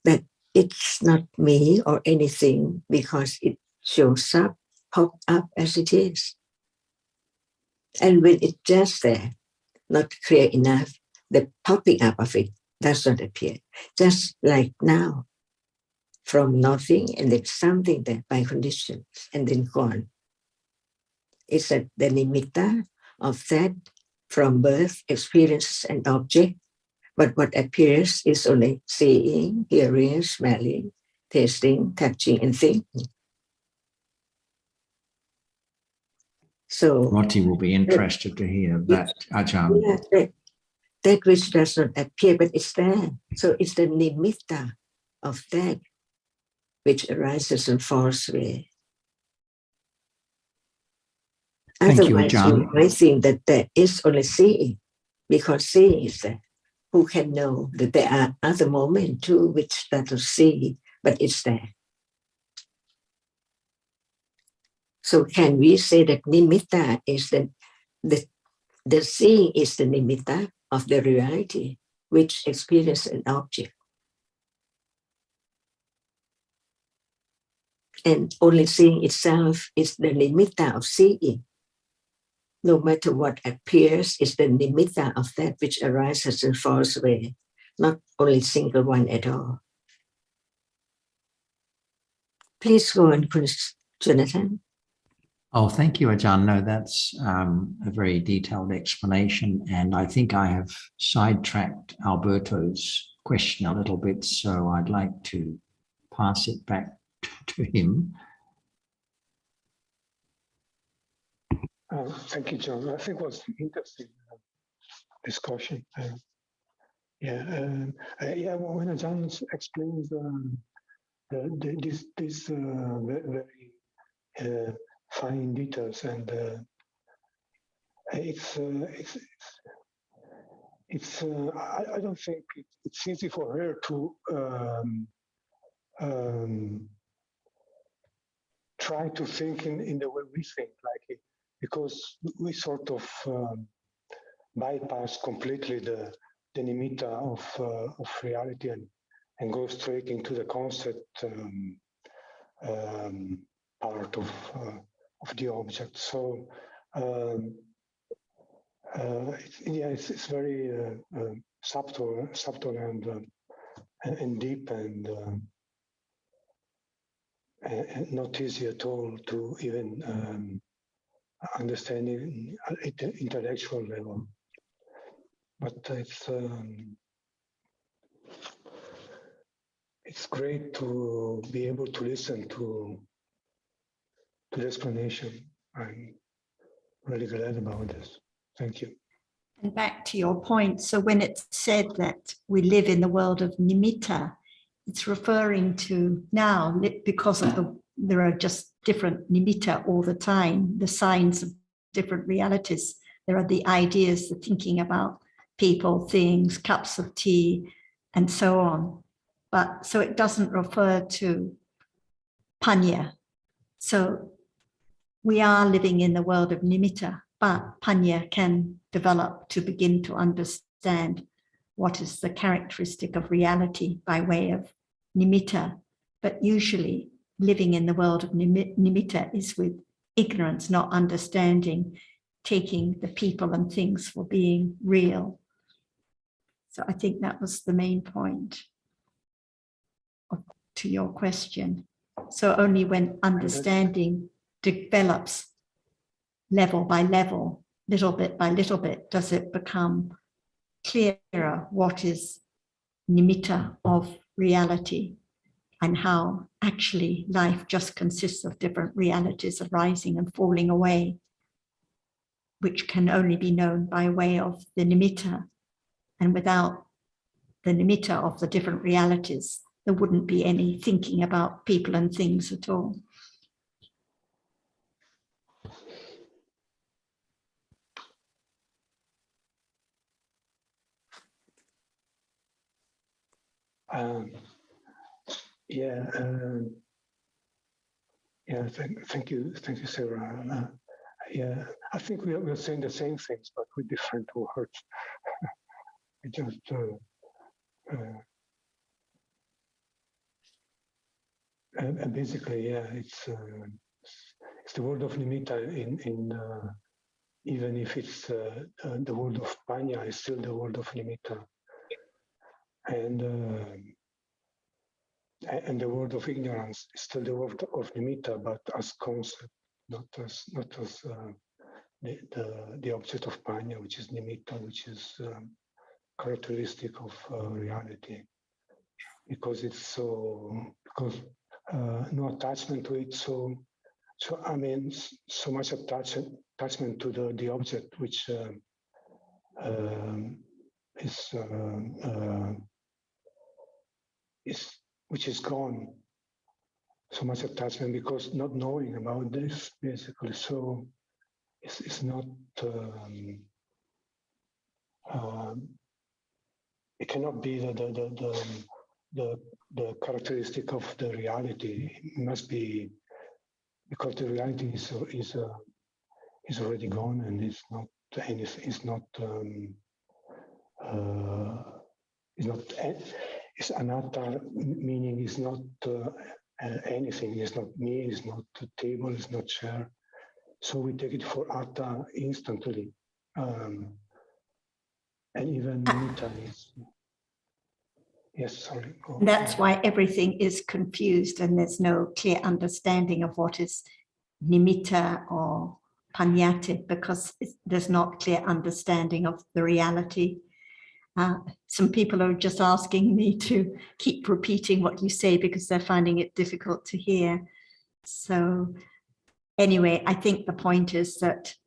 Speaker 5: that it's not me or anything because it shows up, pop up as it is. And when it's just there, not clear enough, the popping up of it does not appear. Just like now, from nothing and then something there by conditions and then gone. It's the nimitta of that from birth, experiences and object. But what appears is only seeing, hearing, smelling, tasting, touching, and thinking. So
Speaker 3: Roti will be interested to hear that, Ajahn.
Speaker 5: Yeah, that which does not appear, but it's there. So it's the nimitta of that which arises and falls away.
Speaker 3: Thank you,
Speaker 5: Otherwise,
Speaker 3: Ajahn.
Speaker 5: you might think that there is only seeing, because seeing is there. Who can know that there are other moments too which doesn't see, but it's there. So can we say that nimitta is the seeing is the nimitta of the reality which experiences an object? And only seeing itself is the nimitta of seeing. No matter what appears is the nimitta of that which arises and falls away, not only single one at all. Please go on, Jonathan.
Speaker 3: Oh, thank you, Ajahn. No, that's a very detailed explanation. And I think I have sidetracked Alberto's question a little bit, so I'd like to pass it back to him.
Speaker 11: Thank you, John. I think it was an interesting discussion. When Ajahn explains this very fine details, and I don't think it's easy for her to try to think in the way we think, like because we sort of bypass completely the nimitta of reality and go straight into the concept part of the object. So it's very subtle and deep and not easy at all to even understand at the intellectual level. But it's great to be able to listen to the explanation. I'm really glad about this. Thank you.
Speaker 7: And back to your point, so when it's said that we live in the world of nimitta, it's referring to now, because of there are just different nimitta all the time, the signs of different realities. There are the ideas, the thinking about people, things, cups of tea, and so on. But so it doesn't refer to panya. So we are living in the world of nimitta, but panya can develop to begin to understand what is the characteristic of reality by way of nimitta. But usually living in the world of nimitta is with ignorance, not understanding, taking the people and things for being real. So I think that was the main point to your question. So only when understanding develops level by level, little bit by little bit, does it become clearer what is nimitta of reality and how actually life just consists of different realities arising and falling away, which can only be known by way of the nimitta. And without the nimitta of the different realities, there wouldn't be any thinking about people and things at all.
Speaker 11: Thank you, Sarah. Yeah, I think we're saying the same things, but with different words. We just and basically, yeah, it's the word of nimitta in even if it's the word of panya, is still the word of nimitta, and the word of ignorance is still the word of nimitta, but as concept, not as the object of panya, which is nimitta, which is characteristic of reality, because it's no attachment to it. So I mean, so much attachment to the object, which which is gone. So much attachment because not knowing about this, basically. So it's not. It cannot be the characteristic of the reality. It must be because the reality is already gone and it's not anything. It's anatta, meaning it's not anything. It's not me. It's not a table. It's not chair. So we take it for atta instantly, and even nimitta is. Yes, sorry.
Speaker 7: That's why everything is confused and there's no clear understanding of what is nimitta or panyati, because there's not clear understanding of the reality. Some people are just asking me to keep repeating what you say because they're finding it difficult to hear. So anyway, I think the point is that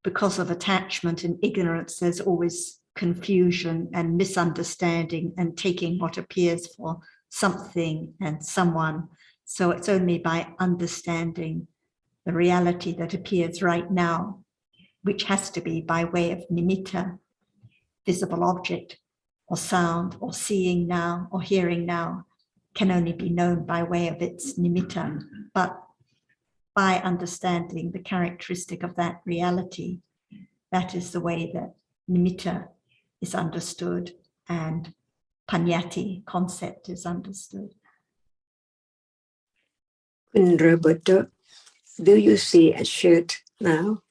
Speaker 7: because of attachment and ignorance, there's always confusion and misunderstanding and taking what appears for something and someone. So it's only by understanding the reality that appears right now, which has to be by way of nimitta, visible object, or sound, or seeing now, or hearing now, can only be known by way of its nimitta. But by understanding the characteristic of that reality, that is the way that nimitta is understood and panyati, concept, is understood.
Speaker 5: Roberto, do you see a shirt now?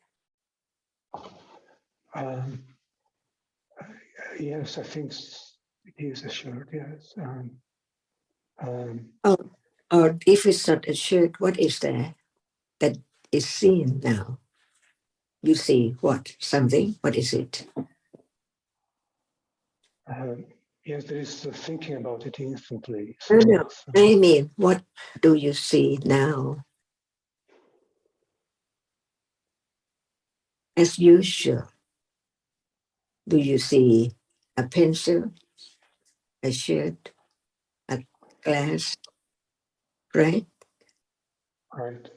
Speaker 11: Yes, I think it is a shirt, yes.
Speaker 5: Or if it's not a shirt, what is there that is seen now? You see what? Something? What is it?
Speaker 11: Yes, there is thinking about it instantly. So
Speaker 5: No. I mean, what do you see now? As usual, do you see a pencil, a shirt, a glass, right?
Speaker 11: Right.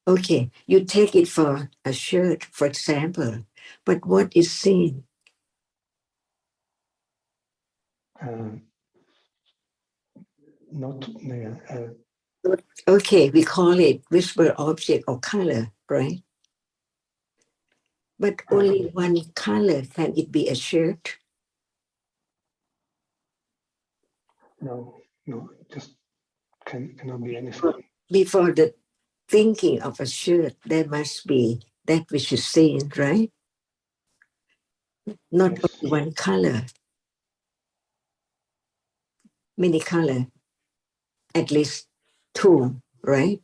Speaker 5: Okay, you take it for a shirt, for example, but what is seen?
Speaker 11: Not
Speaker 5: Okay, we call it visible object or color, right? But only one color. Can it be a shirt?
Speaker 11: No, just cannot be anything.
Speaker 5: Before the thinking of a shirt, there must be that which is seen, right? Not
Speaker 11: Yes.
Speaker 5: only one color, many color, at least two, right?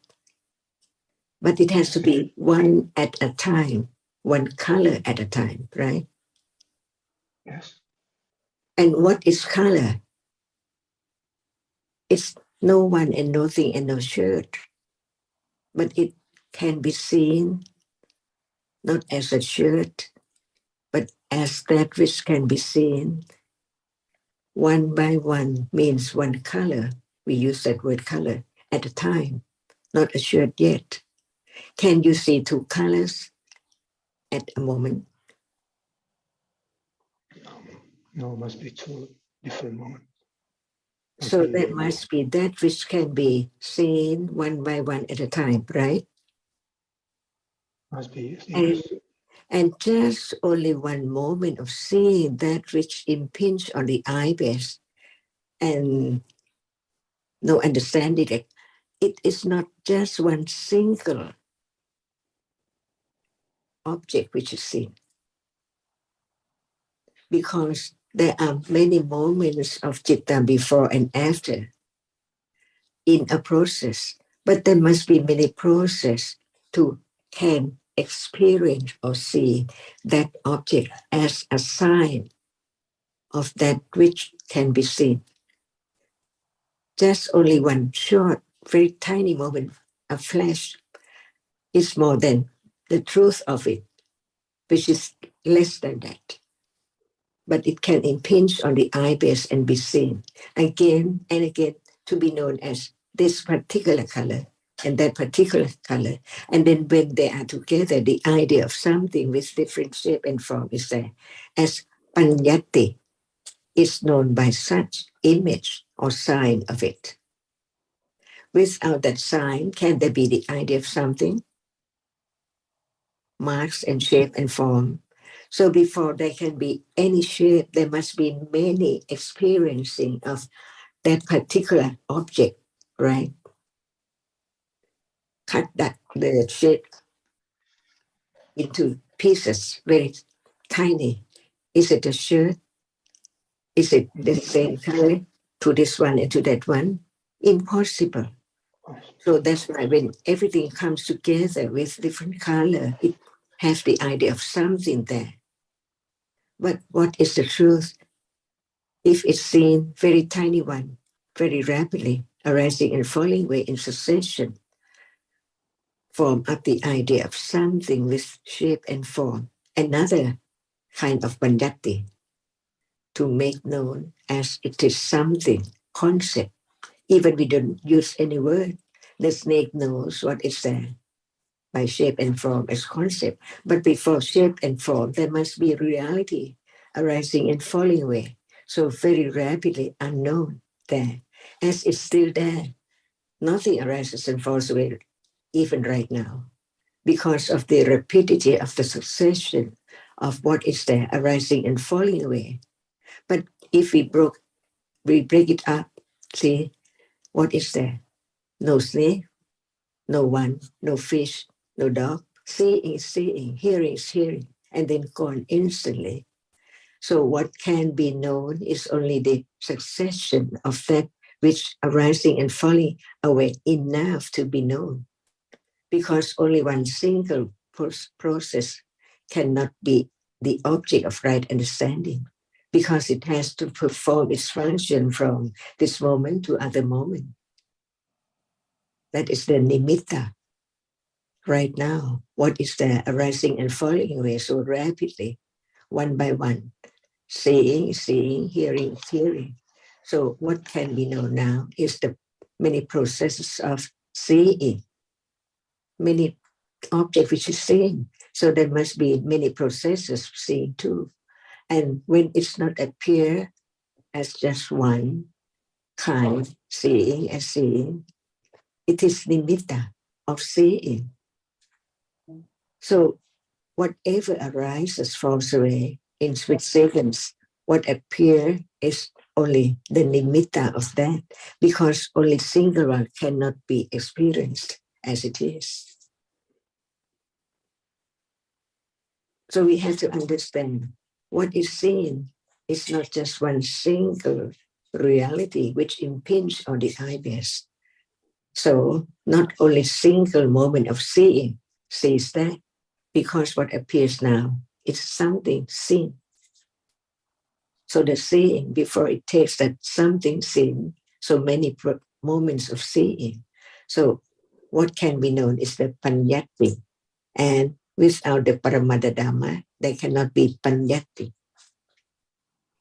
Speaker 5: But it has to be one at a time, one color at a time, right?
Speaker 11: Yes.
Speaker 5: And what is color? It's no one and nothing and no shirt. But it can be seen not as a shirt, but as that which can be seen one by one, means one color. We use that word color at a time, not a shirt yet. Can you see two colors at a moment?
Speaker 11: No, must be two different moments.
Speaker 5: So there must be that which can be seen one by one at a time, right?
Speaker 11: Must be, yes.
Speaker 5: And just only one moment of seeing that which impinge on the eye base and no understanding it. It is not just one single object which is seen, because there are many moments of citta before and after in a process, but there must be many processes to can experience or see that object as a sign of that which can be seen. Just only one short, very tiny moment, a flash, is more than the truth of it, which is less than that. But it can impinge on the eye base and be seen again and again to be known as this particular color and that particular color. And then when they are together, the idea of something with different shape and form is there. As panyati is known by such image or sign of it. Without that sign, can there be the idea of something? Marks and shape and form. So before there can be any shape, there must be many experiencing of that particular object, right? Cut that the shape into pieces, very tiny. Is it a shirt? Is it the same color to this one and to that one? Impossible. So that's why when everything comes together with different color, it has the idea of something there. But what is the truth? If it's seen very tiny one, very rapidly, arising and falling away in succession, form up the idea of something with shape and form, another kind of bandhati, to make known as it is something, concept. Even we don't use any word, the snake knows what is there by shape and form as concept. But before shape and form, there must be reality arising and falling away. So very rapidly unknown there. As it's still there, nothing arises and falls away even right now because of the rapidity of the succession of what is there arising and falling away. But if we break it up, see what is there? No snake, no one, no fish, no dog. Seeing is seeing, hearing is hearing, and then gone instantly. So what can be known is only the succession of that which arising and falling away enough to be known. Because only one single process cannot be the object of right understanding, because it has to perform its function from this moment to other moment. That is the nimitta. Right now, what is there arising and falling away so rapidly, one by one? Seeing, hearing, hearing. So what can we know now is the many processes of seeing, many objects which is seeing. So there must be many processes of seeing too. And when it's not appear as just one kind, seeing as seeing, It is nimitta of seeing. So whatever arises falls away in split seconds. What appears is only the nimitta of that, because only single one cannot be experienced as it is. So we have to understand what is seen is not just one single reality which impinges on the eyes. So not only single moment of seeing sees that, because what appears now is something seen. So the seeing, before it takes that something seen, so many moments of seeing. So what can be known is the panyati. And without the paramada Dhamma, there cannot be panyati.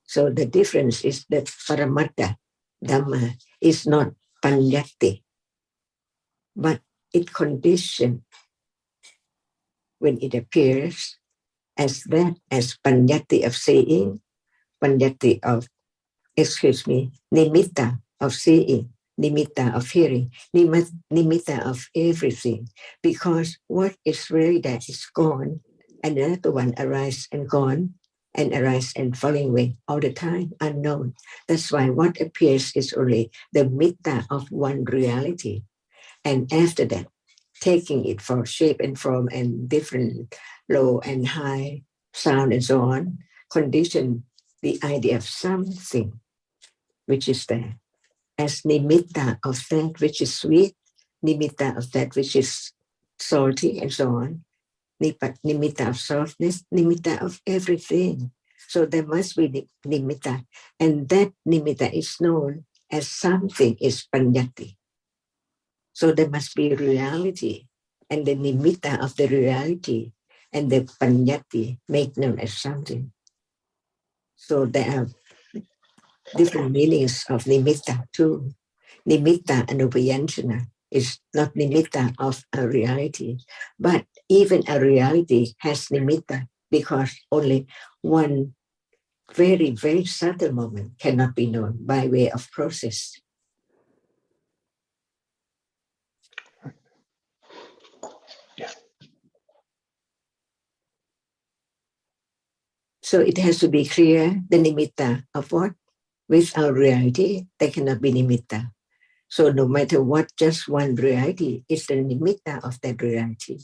Speaker 5: So the difference is that paramada Dhamma is not panyati, but it conditions when it appears as that, as panyati of seeing, panyati of, nimitta of seeing, nimitta of hearing, nimitta of everything. Because what is really that is gone, and another one arises and gone, and arise and falling away all the time, unknown. That's why what appears is only the mitta of one reality. And after that, taking it for shape and form and different low and high sound and so on, condition the idea of something which is there as nimitta of that which is sweet, nimitta of that which is salty and so on, nimitta of softness, nimitta of everything. So there must be nimitta, and that nimitta is known as something is panyati. So there must be reality, and the nimitta of the reality and the panyati make known as something. So there are different meanings of nimitta too. Nimitta and upayanchana is not nimitta of a reality, but even a reality has nimitta, because only one very, very subtle moment cannot be known by way of process.
Speaker 11: Yeah.
Speaker 5: So it has to be clear the nimitta of what? Without reality, there cannot be nimitta. So no matter what, just one reality is the nimitta of that reality.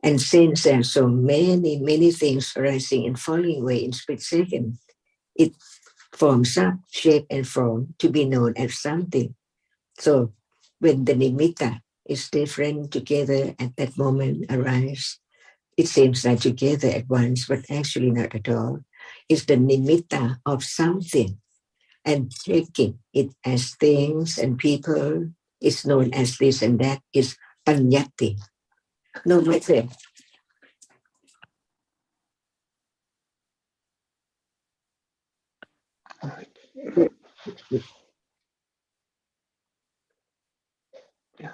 Speaker 5: And since there are so many, many things rising and falling away in split second, it forms up shape and form to be known as something. So when the nimitta is different together at that moment arise, it seems like together at once, but actually not at all. It's the nimitta of something. And taking it as things and people is known as this and that is panyati. No matter.
Speaker 11: Yeah.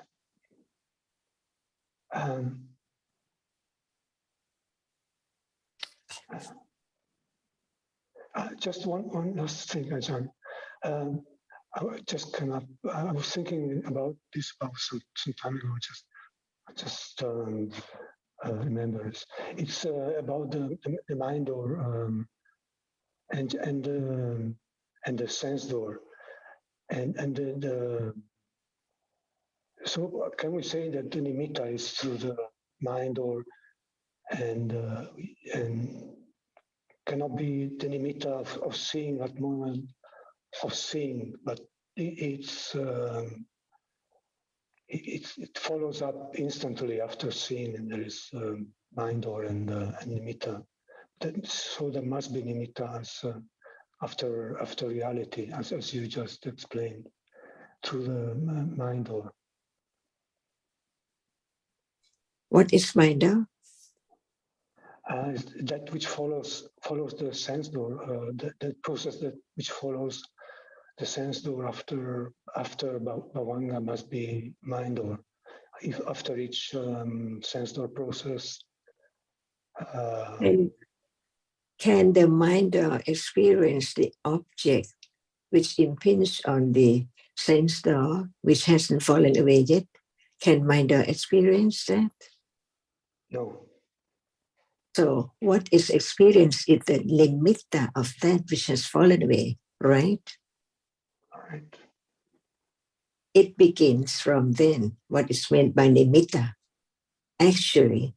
Speaker 11: Just one last thing, Ajahn. I just cannot. I was thinking about this about some time ago. Just remember it. It's about the mind door and the sense door, and the so can we say that the nimitta is through the mind door and cannot be the nimitta of seeing at moment of seeing, but it follows up instantly after seeing, and there is mind or and nimitta. So there must be nimitta as after reality, as you just explained, through the mind or.
Speaker 5: What is mind door?
Speaker 11: That which follows the sense door, that process which follows the sense door after bhavanga must be mind door. If after each sense door process.
Speaker 5: And can the mind door experience the object which impinges on the sense door, which hasn't fallen away yet? Can Minder experience that?
Speaker 11: No.
Speaker 5: So what is experienced is the nimitta of that which has fallen away, right?
Speaker 11: Right.
Speaker 5: It begins from then. What is meant by nimitta? Actually,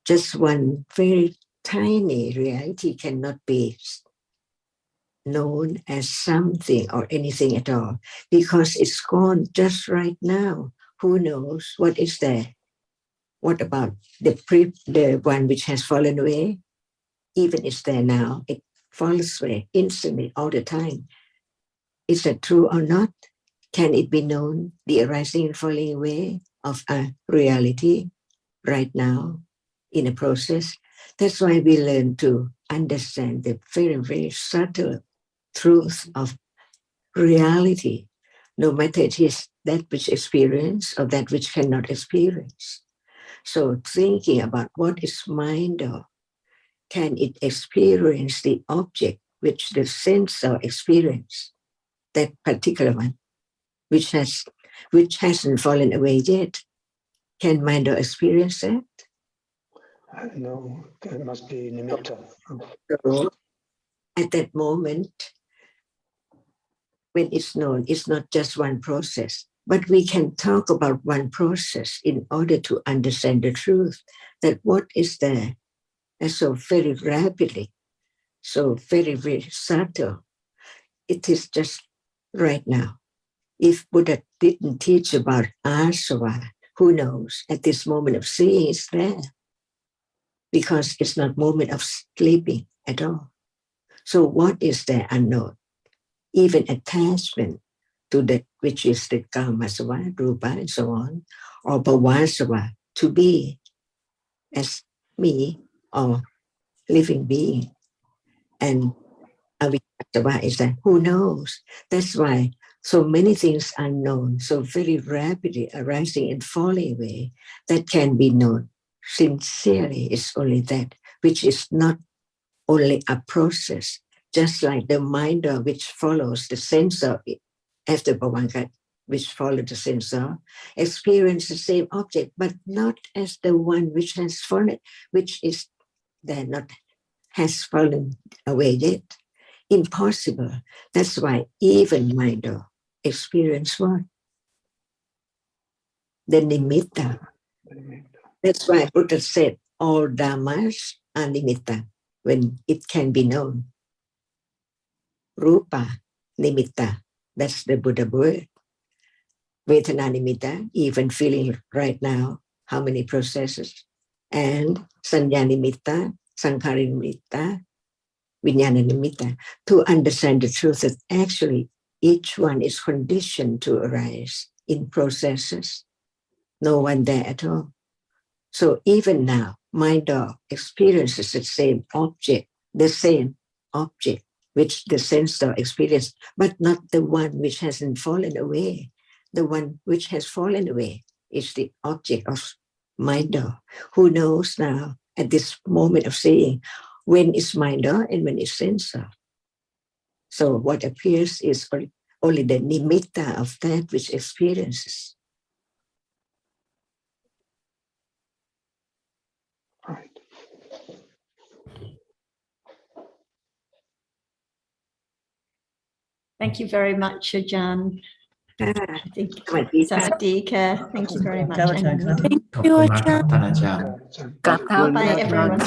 Speaker 5: just one very tiny reality cannot be known as something or anything at all, because it's gone just right now. Who knows what is there? What about the one which has fallen away? Even it's there now, it falls away instantly all the time. Is that true or not? Can it be known, the arising and falling away of a reality right now in a process? That's why we learn to understand the very, very subtle truth of reality, no matter it is that which experience or that which cannot experience. So thinking about what is mind, or can it experience the object which the sensor experience, that particular one, which hasn't fallen away yet? Can mind experience that?
Speaker 11: No, it must be nimitta.
Speaker 5: So at that moment, when it's known, it's not just one process, but we can talk about one process in order to understand the truth, that what is there, and so very rapidly, so very, very subtle. It is just right now. If Buddha didn't teach about asava, who knows, at this moment of seeing it's there, because it's not moment of sleeping at all. So what is there unknown? Even attachment to that which is the kamasava, rupa, and so on, or bhavasava, to be as me or living being. And avittava is that who knows? That's why so many things are known, so very rapidly arising and falling away, that can be known. Sincerely is only that which is not only a process, just like the minder which follows the sensor as the bhavanka which follows the sensor, experience the same object, but not as the one which has fallen, which is there not has fallen away yet. Impossible. That's why even minder experience what? The nimitta. That's why Buddha said all dhammas are nimitta, when it can be known. Rupa nimitta, that's the Buddha word. Vedana nimitta, even feeling right now, how many processes. And sanya nimitta, sankhara nimitta, vijnana nimitta, to understand the truth that actually each one is conditioned to arise in processes. No one there at all. So even now, my dog experiences the same object, which the sensor experiences, but not the one which hasn't fallen away. The one which has fallen away is the object of my dog, who knows now at this moment of seeing when is my dog and when is sensor. So what appears is only the nimitta of that which experiences.
Speaker 11: Right.
Speaker 7: Thank you very much, Ajahn. I think Sawadika. Thank you very much.
Speaker 3: Thank you, Ajahn.
Speaker 7: Bye, everyone.